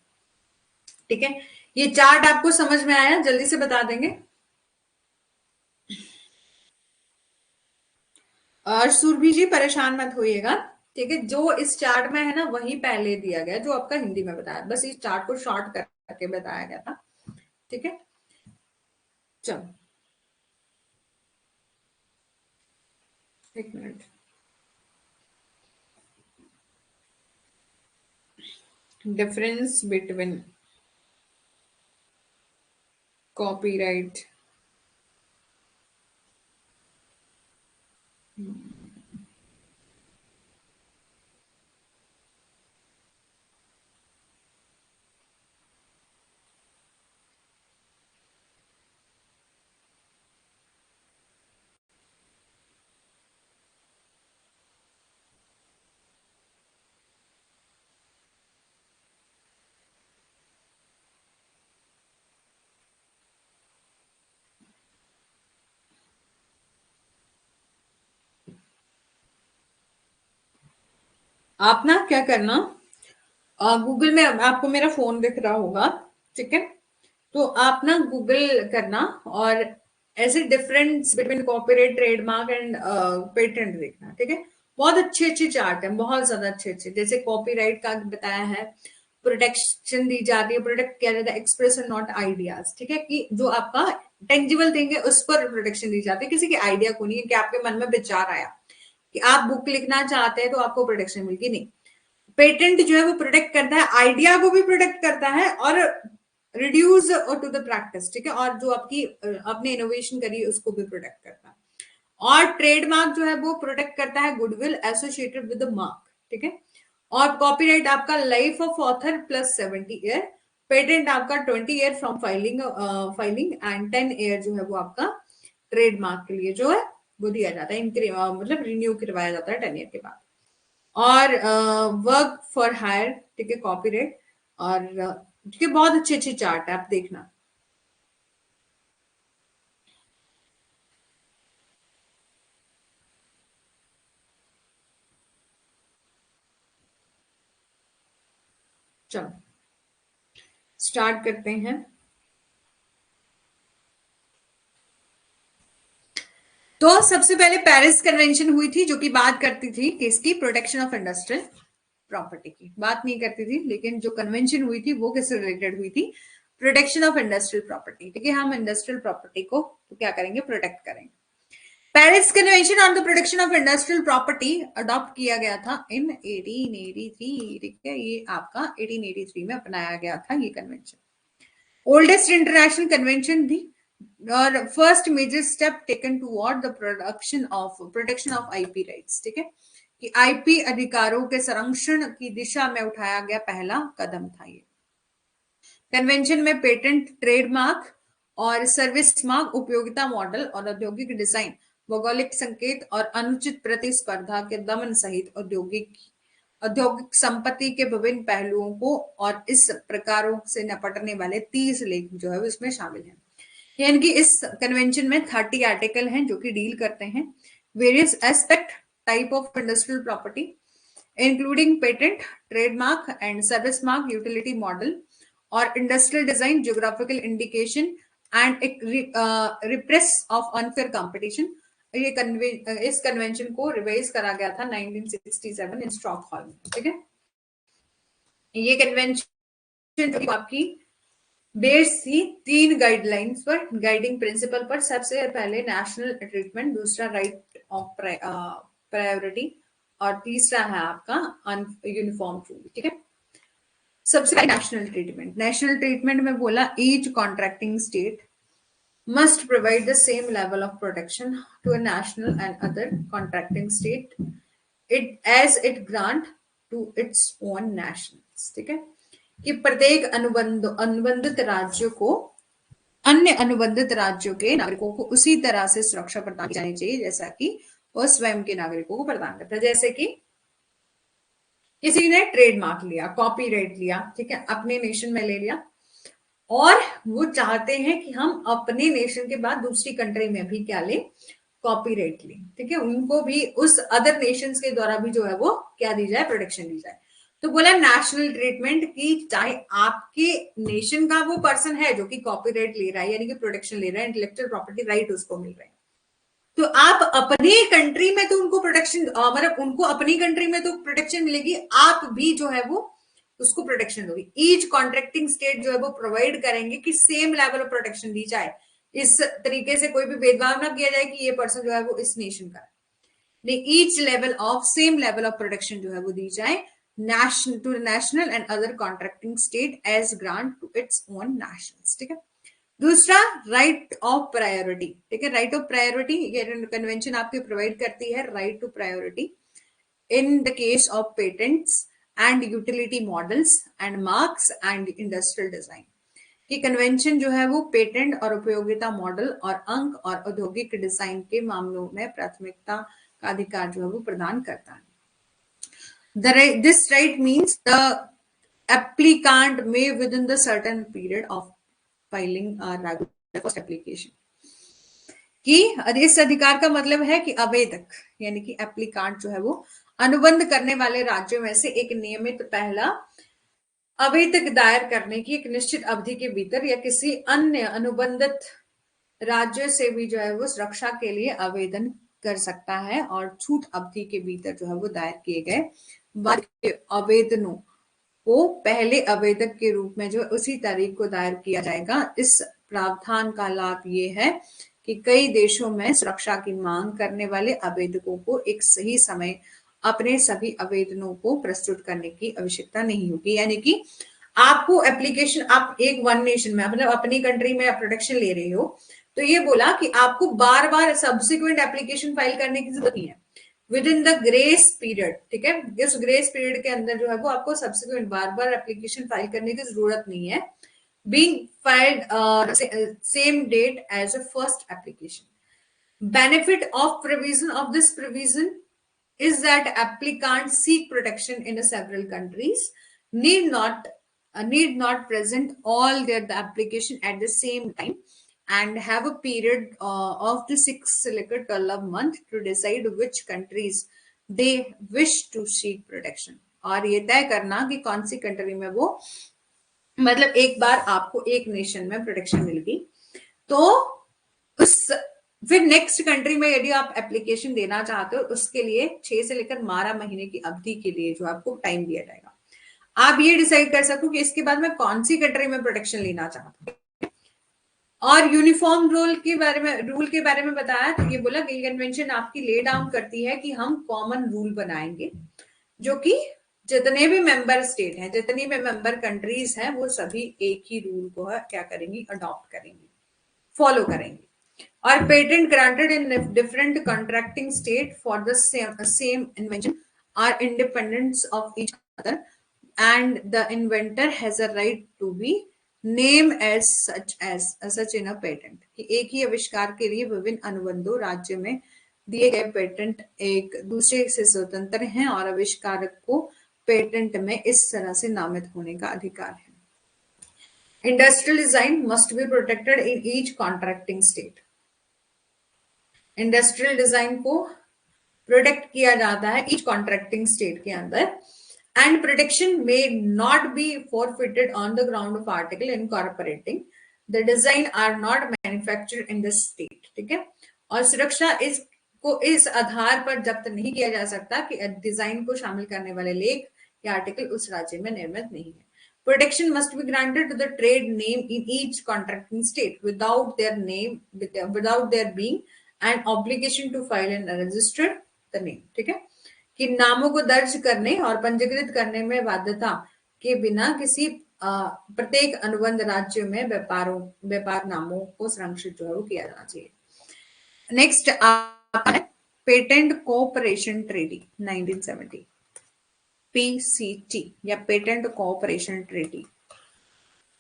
[SPEAKER 1] ठीक है। ये चार्ट आपको समझ में आया, जल्दी से बता देंगे। और सुरभि जी परेशान मत होइएगा, ठीक है। जो इस चार्ट में है ना वही पहले दिया गया जो आपका हिंदी में बताया, बस इस चार्ट को शॉर्ट करके बताया गया था, ठीक है। चलो एक मिनट, डिफरेंस बिटवीन कॉपीराइट आप ना क्या करना, गूगल में आपको मेरा फोन दिख रहा होगा, ठीक है। तो आप ना गूगल करना और ऐसे difference between copyright, trademark and patent देखना, ठीक है। बहुत अच्छे अच्छे चार्ट हैं, बहुत ज्यादा अच्छे अच्छे। जैसे कॉपीराइट का बताया है, प्रोटेक्शन दी जाती है, प्रोटेक्ट किया जाता है एक्सप्रेस एंड नॉट आइडियाज, ठीक है। कि जो आपका टेंजिबल थिंग है उस पर प्रोटेक्शन दी जाती है, किसी के आइडिया को नहीं है, कि आपके मन में विचार आया कि आप बुक लिखना चाहते हैं तो आपको प्रोटेक्शन मिलेगी, नहीं। पेटेंट जो है वो प्रोटेक्ट करता है, आइडिया को भी प्रोटेक्ट करता है, और रिड्यूस टू द प्रैक्टिस, ठीक है। और जो आपकी आपने इनोवेशन करी उसको भी प्रोटेक्ट करता है। और ट्रेडमार्क जो है वो प्रोटेक्ट करता है goodwill associated with the mark, ठीक है। और कॉपीराइट आपका life of author plus 70 year, patent आपका 20 year from filing and 10 year जो है वो आपका ट्रेडमार्क के लिए जो है वो दिया जाता है, मतलब रिन्यू करवाया जाता है 10 ईयर के बाद। और वर्क फॉर हायर, ठीक है, कॉपीराइट और ठीक है, बहुत अच्छे अच्छे चार्ट है, आप देखना। चलो स्टार्ट करते हैं। तो सबसे पहले पेरिस कन्वेंशन हुई थी, जो कि बात करती थी किसकी, प्रोटेक्शन ऑफ इंडस्ट्रियल प्रॉपर्टी की बात नहीं करती थी, लेकिन जो कन्वेंशन हुई थी वो किससे रिलेटेड हुई थी, प्रोटेक्शन ऑफ इंडस्ट्रियल प्रॉपर्टी। ठीक है, हम इंडस्ट्रियल प्रॉपर्टी को तो क्या करेंगे, प्रोटेक्ट करेंगे। Paris convention on the protection of industrial property adopt किया गया था इन 1883। ठीक है, ये आपका 1883 में अपनाया गया था ये कन्वेंशन। ओल्डेस्ट इंटरनेशनल कन्वेंशन थी और first major step taken toward the protection of IP rights. ठीक है, कि आईपी अधिकारों के संरक्षण की दिशा में उठाया गया पहला कदम था ये। कन्वेंशन में पेटेंट, ट्रेडमार्क और सर्विस मार्क, उपयोगिता मॉडल और औद्योगिक डिजाइन, भौगोलिक संकेत और अनुचित प्रतिस्पर्धा के दमन सहित औद्योगिक संपत्ति के विभिन्न पहलुओं को और इस प्रकारों से निपटने वाले 30 लेख जो है वो इसमें शामिल हैं। यानी कि इस कन्वेंशन में 30 आर्टिकल हैं जो कि डील करते हैं various aspect type of industrial property, including patent, trademark and service mark, utility model और industrial design, geographical indication and repress of unfair competition. ये इस कन्वेंशन को रिवाइज करा गया था 1967 इन स्टॉकहोल्म। ठीक है, ये कन्वेंशन आपकी बेस्ड थी 3 गाइडलाइंस पर, गाइडिंग प्रिंसिपल पर। सबसे पहले नेशनल ट्रीटमेंट, दूसरा राइट ऑफ प्रायोरिटी और तीसरा है आपका यूनिफॉर्म रूल। ठीक है, सबसे पहले नेशनल ट्रीटमेंट। नेशनल ट्रीटमेंट में बोला each contracting state must provide the same level of protection to a national and other contracting state it grant to its own nationals। ठीक है, कि प्रत्येक अनुबंधित राज्य को अन्य अनुबंधित राज्यों के नागरिकों को उसी तरह से सुरक्षा प्रदान की जानी चाहिए जैसा कि वह स्वयं के नागरिकों को प्रदान करता है। जैसे कि किसी ने ट्रेडमार्क लिया, कॉपीराइट लिया, ठीक है, अपने नेशन में ले लिया और वो चाहते हैं कि हम अपने नेशन के बाद दूसरी कंट्री में भी क्या लें, कॉपीराइट लें। ठीक है, उनको भी उस अदर नेशंस के द्वारा भी जो है वो क्या दी जाए, प्रोटेक्शन दी जाए। तो बोला नेशनल ट्रीटमेंट की, चाहे आपके नेशन का वो पर्सन है जो कि कॉपीराइट ले रहा है यानी कि प्रोटेक्शन ले रहा है, इंटेलेक्चुअल प्रॉपर्टी राइट उसको मिल रहा है, तो आप अपनी कंट्री में तो उनको प्रोटेक्शन, मतलब उनको अपनी कंट्री में तो प्रोटेक्शन मिलेगी, आप भी जो है वो उसको प्रोटेक्शन दोगे। ईच कॉन्ट्रैक्टिंग स्टेट जो है वो प्रोवाइड करेंगे कि सेम लेवल ऑफ प्रोटेक्शन दी जाए, इस तरीके से कोई भी भेदभाव ना किया जाए कि ये पर्सन जो है वो इस नेशन का है। Each level of same level of protection जो है वो दी जाए national to national and other contracting state as grant to its own nationals. ठीक है, दूसरा राइट ऑफ प्रायोरिटी। ठीक है, राइट ऑफ प्रायोरिटी ये कन्वेंशन आपके प्रोवाइड करती है right to priority in the case of patents and utility models and marks and industrial design. कि कन्वेंशन जो है वो पेटेंट और उपयोगिता मॉडल और अंक और औद्योगिक डिजाइन के मामलों में प्राथमिकता का अधिकार जो है वो प्रदान करता है। This right means the applicant may within the certain period of filing a regular first application। कि इस अधिकार का मतलब है कि आवेदक यानी कि एप्लीकांट जो है वो अनुबंध करने वाले राज्यों में से एक नियमित पहला आवेदक दायर करने की एक निश्चित अवधि के भीतर या किसी अन्य अनुबंधित राज्य से भी जो है वो सुरक्षा के लिए आवेदन कर सकता है और छूट अवधि के भीतर जो है वो दायर किए गए बाद के आवेदनों को पहले आवेदक के रूप में जो उसी तारीख को दायर किया जाएगा। इस प्रावधान का लाभ ये है कि कई देशों में सुरक्षा की मांग करने वाले आवेदकों को एक सही समय अपने सभी आवेदनों को प्रस्तुत करने की आवश्यकता नहीं होगी। यानी कि आपको एप्लीकेशन, आप एक वन नेशन में मतलब अपनी कंट्री में प्रोटेक्शन ले रहे हो, तो ये बोला कि आपको बार बार सब्सिक्वेंट एप्लीकेशन फाइल करने की जरूरत नहीं है with in the grace period. ठीक है, इस ग्रेस पीरियड के अंदर जो है वो आपको सब्सिक्वेंट बार बार एप्लीकेशन फाइल करने की जरूरत नहीं है, being filed same date as a first application. Benefit of provision of this provision is that applicants seek protection in several countries need not need not present all their the application at the same time and have a period of the 6 से लेकर 12 month to decide which countries they wish to seek protection। और ये तय करना कि कौन सी कंट्री में वो, मतलब एक बार आपको एक नेशन में प्रोटेक्शन मिल गई तो उस फिर नेक्स्ट कंट्री में यदि आप एप्लीकेशन देना चाहते हो उसके लिए 6 से लेकर 12 महीने की अवधि के लिए जो आपको टाइम दिया जाएगा। आप ये डिसाइड कर सको कि इसके बाद मैं कौन सी कंट्री में प्रोटेक्शन लेना चाहता हूँ। और यूनिफॉर्म रूल के बारे में बताया तो ये बोला गिल कन्वेंशन आपकी ले डाउन करती है कि हम कॉमन रूल बनाएंगे जो कि जितने भी मेंबर स्टेट हैं, जितनी भी मेंबर कंट्रीज हैं, वो सभी एक ही रूल को क्या करेंगी, अडॉप्ट करेंगी, फॉलो करेंगी। और patent granted in different contracting state for the same invention are independent of each other and the inventor has a right to be named as such in a patent। कि एक ही आविष्कार के लिए विभिन्न अनुबंधों राज्य में दिए गए पेटेंट एक दूसरे से स्वतंत्र हैं और आविष्कारक को पेटेंट में इस तरह से नामित होने का अधिकार है। Industrial design must be protected in each contracting state. Industrial design को प्रोटेक्ट किया जाता है ईच कॉन्ट्रैक्टिंग स्टेट के अंदर। And protection may not be forfeited on the ground of article incorporating the design are not manufactured in the state। ठीक है, और सुरक्षा इसको इस आधार पर जब्त नहीं किया जा सकता कि डिजाइन को शामिल करने वाले लेख या आर्टिकल उस राज्य में निर्मित नहीं है। Protection must be granted to the trade name in each contracting state without there being an obligation to file and register the name। ठीक है, कि नामों को दर्ज करने और पंजीकृत करने में बाध्यता के बिना किसी प्रत्येक अनुबंध राज्य में व्यापार नामों को संरक्षित जो है वो किया जाना चाहिए। नेक्स्ट है पेटेंट कोऑपरेशन ट्रीटी 1970, PCT या patent cooperation treaty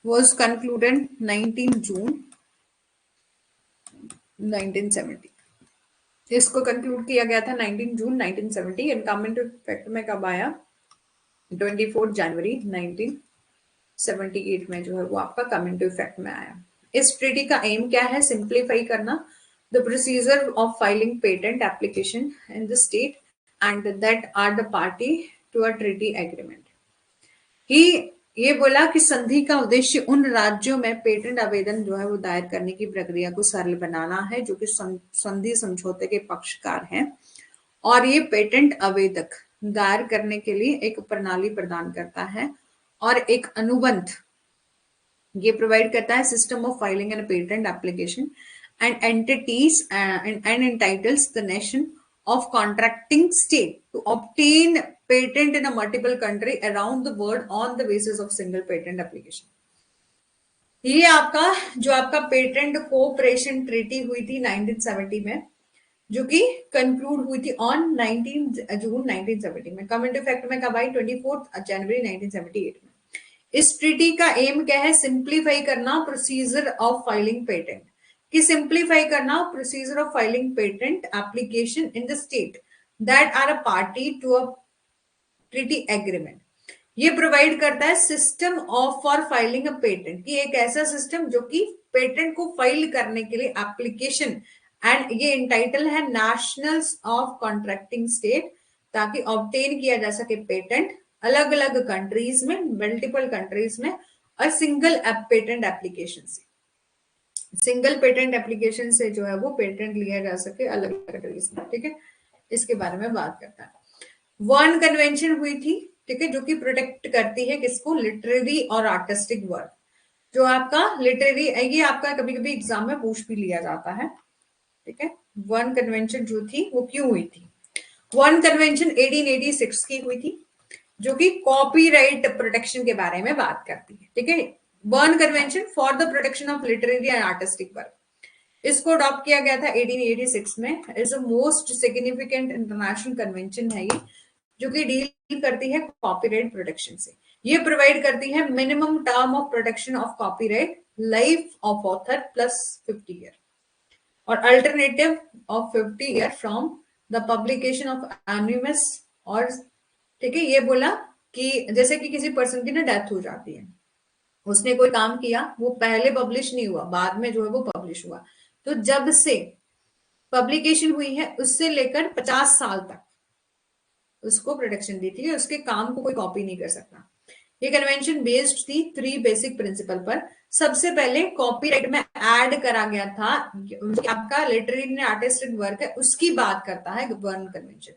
[SPEAKER 1] was concluded 19 June 1970। इसको कंक्लूड किया गया था 19 जून 1970 एंड कम इनटू इफेक्ट में कब आया, 24 जनवरी 1978 में जो है वो आपका कम इनटू इफेक्ट में आया। इस ट्रीटी का एम क्या है, सिंप्लीफाई करना the procedure of filing patent application in the state and that are the party to a treaty agreement. ही ये बोला कि संधि का उद्देश्य उन राज्यों में पेटेंट आवेदन जो है वो दायर करने की प्रक्रिया को सरल बनाना है जो कि संधि समझौते के पक्षकार हैं, और ये पेटेंट आवेदक दायर करने के लिए एक प्रणाली प्रदान करता है और एक अनुबंध ये प्रोवाइड करता है system of filing and patent application and entities and entities the nation of contracting state to obtain patent in a multiple country around the world on the basis of single patent application। ये आपका पेटेंट कोऑपरेशन ट्रीटी हुई थी 1970 में, जो कि कंक्लूड हुई थी ऑन 19 जून 1970 में। कम इनटू इफेक्ट में कब आई, 24 जनवरी 1978 में। इस ट्रीटी का एम क्या है, सिंप्लीफाई करना प्रोसीजर ऑफ फाइलिंग पेटेंट, कि सिंप्लीफाई करना procedure of filing patent application in the state that are a party to a treaty agreement. ये प्रोवाइड करता है system of for filing a patent, कि एक ऐसा सिस्टम जो कि पेटेंट को फाइल करने के लिए एप्लीकेशन, एंड ये इंटाइटल है नेशनल्स ऑफ कॉन्ट्रैक्टिंग स्टेट, ताकि ऑब्टेन किया जा सके पेटेंट अलग अलग कंट्रीज में, मल्टीपल कंट्रीज में, और सिंगल पेटेंट एप्लीकेशन से, सिंगल पेटेंट एप्लीकेशन से जो है वो पेटेंट लिया जा सके अलग कंट्रीज में। ठीक है, इसके बारे में बात करता है। वन कन्वेंशन हुई थी, ठीक है, जो कि प्रोटेक्ट करती है किसको, लिटरेरी और आर्टिस्टिक वर्क। जो आपका लिटरेरी, ये आपका कभी कभी एग्जाम में पूछ भी लिया जाता है। ठीक है, वन कन्वेंशन जो थी वो क्यों हुई थी, वन कन्वेंशन 1886 की हुई थी, जो कि कॉपीराइट प्रोटेक्शन के बारे में बात करती है। ठीक है, burn convention for the protection of literary and artistic work, इसको अडॉप्ट किया गया था 1886 में। Is a most significant international convention है ये, जो कि डील करती है कॉपीराइट प्रोटेक्शन से। ये प्रोवाइड करती है minimum term of protection of copyright life of author plus 50 year और alternative of 50 year from the publication of anonymous. और ठीक है, ये बोला कि जैसे कि किसी पर्सन की ना डेथ हो जाती है, उसने कोई काम किया, वो पहले पब्लिश नहीं हुआ, बाद में जो है वो पब्लिश हुआ, तो जब से पब्लिकेशन हुई है उससे लेकर 50 साल तक उसको प्रोटेक्शन दी थी, उसके काम को कोई कॉपी नहीं कर सकता। ये कन्वेंशन बेस्ड थी 3 बेसिक प्रिंसिपल पर। सबसे पहले कॉपीराइट में ऐड करा गया था, आपका लिटरेरी आर्टिस्टिक वर्क है उसकी बात करता है बर्न कन्वेंशन,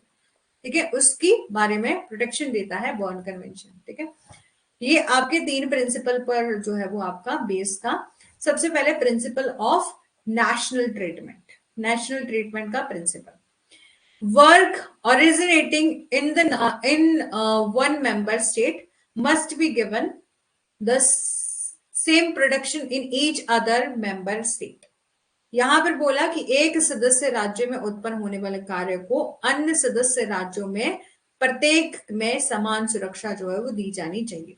[SPEAKER 1] ठीक है, उसकी बारे में प्रोटेक्शन देता है बर्न कन्वेंशन, ठीक है। ये आपके 3 प्रिंसिपल पर जो है वो आपका बेस था। सबसे पहले principle of national treatment, national treatment का principal, work originating in one member state must be given the same production in each other member state। यहां पर बोला कि एक सदस्य राज्य में उत्पन्न होने वाले कार्य को अन्य सदस्य राज्यों में प्रत्येक में समान सुरक्षा जो है वो दी जानी चाहिए,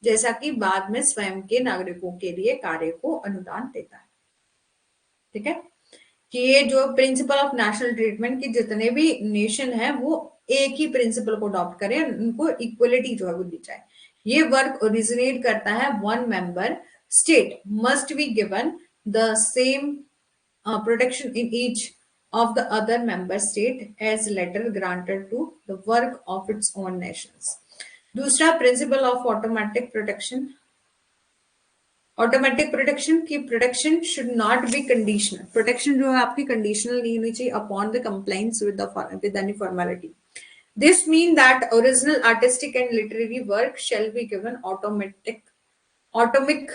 [SPEAKER 1] जैसा कि बाद में स्वयं के नागरिकों के लिए कार्य को अनुदान देता है, ठीक है। कि ये जो प्रिंसिपल ऑफ नेशनल ट्रीटमेंट की जितने भी नेशन है वो एक ही प्रिंसिपल को अडॉप्ट करें, उनको इक्वलिटी जो है वो दी जाए। ये वर्क ओरिजिनेट करता है one member state must be given the same protection in each of the other member state as letter granted to the work of its own nations। दूसरा principle of automatic protection, automatic protection की protection should not be conditional, protection जो है आपकी कंडीशनल नहीं होनी चाहिए upon the compliance with any formality. This mean that original artistic and literary work shall be given automatic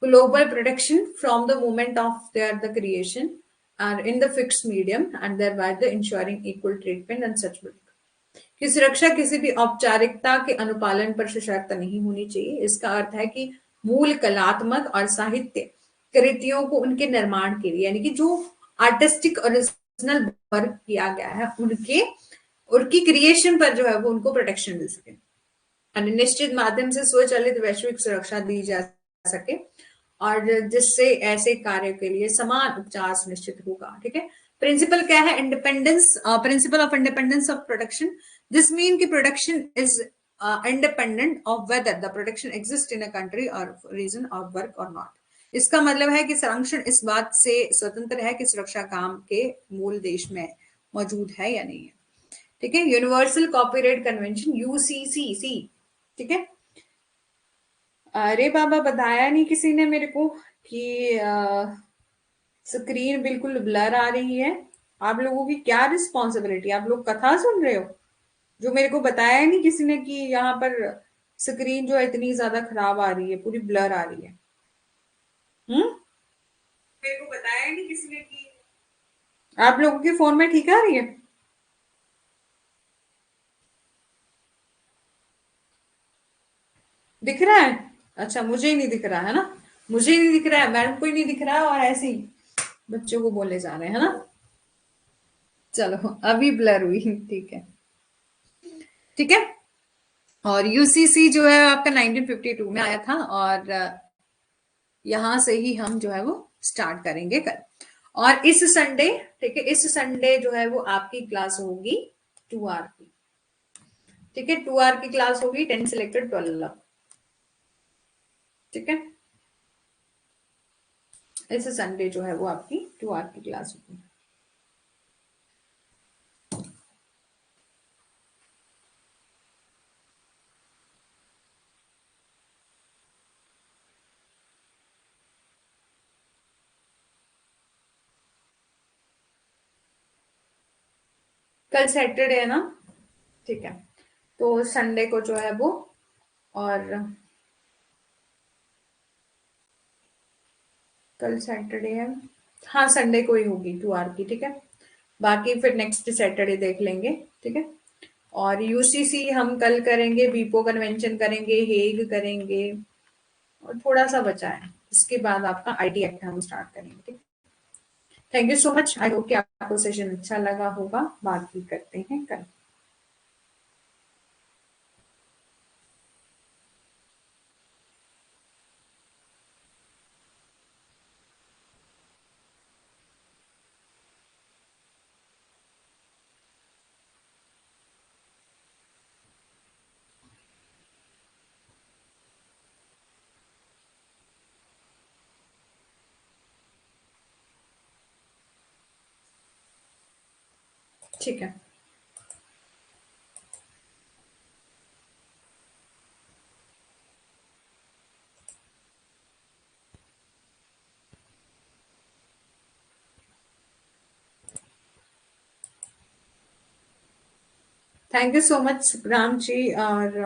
[SPEAKER 1] global protection from the moment of their the creation are in the fixed medium and thereby the ensuring equal treatment and such work। कि सुरक्षा किसी भी औपचारिकता के अनुपालन पर सशर्त नहीं होनी चाहिए। इसका अर्थ है कि मूल कलात्मक और साहित्य कृतियों को उनके निर्माण के लिए, यानी कि जो आर्टिस्टिक ओरिजिनल वर्क किया गया है उनके उनकी क्रिएशन पर जो है वो उनको प्रोटेक्शन मिल सके, निश्चित माध्यम से स्वचालित वैश्विक सुरक्षा दी जा सके और जिससे ऐसे कार्य के लिए समान उपचार सुनिश्चित होगा, ठीक है। प्रिंसिपल क्या है? Independence, principle of independence of protection. This mean की protection is independent of whether the protection exist in a country और रीजन और वर्क और नॉट। इसका मतलब है कि संरक्षण इस बात से स्वतंत्र है कि सुरक्षा काम के मूल देश में मौजूद है या नहीं है, ठीक है। यूनिवर्सल कॉपीराइट कन्वेंशन यूसीसी, ठीक है। अरे बाबा, बताया नहीं किसी ने मेरे को कि स्क्रीन बिल्कुल ब्लर आ रही है। आप लोगों की क्या रिस्पॉन्सिबिलिटी, आप लोग कथा सुन रहे हो? जो मेरे को बताया नहीं किसी ने कि यहाँ पर स्क्रीन जो है इतनी ज्यादा खराब आ रही है, पूरी ब्लर आ रही है। मेरे को बताया नहीं किसी ने कि आप लोगों के फोन में ठीक आ रही है? दिख रहा है? अच्छा, मुझे ही नहीं दिख रहा है ना, मुझे ही नहीं दिख रहा है, मैडम को ही नहीं दिख रहा है, और ऐसे ही बच्चों को बोले जा रहे हैं, है ना। चलो, अभी ब्लर हुई, ठीक है, ठीक है। और यूसीसी जो है आपका 1952 में आया था, और यहां से ही हम जो है वो स्टार्ट करेंगे कल। और इस संडे, ठीक है, इस संडे जो है वो आपकी क्लास होगी 2 आवर की, ठीक है। 2 आवर की क्लास होगी 10 से लेकर 12, ठीक है। इस संडे जो है वो आपकी 2 आवर की क्लास होगी। कल सैटरडे है ना, ठीक है। तो संडे को जो है वो, और कल सैटरडे है, हाँ संडे को ही होगी 2 आवर की, ठीक है। बाकी फिर नेक्स्ट सैटरडे देख लेंगे, ठीक है। और यूसीसी हम कल करेंगे, बीपो कन्वेंशन करेंगे, हेग करेंगे, और थोड़ा सा बचा है, इसके बाद आपका आईटी एक्ट हम स्टार्ट करेंगे, ठीक। Thank you so much, I hope कि आपको सेशन अच्छा लगा होगा। बाकी करते हैं कल। ठीक है। Thank you so much Ram ji. और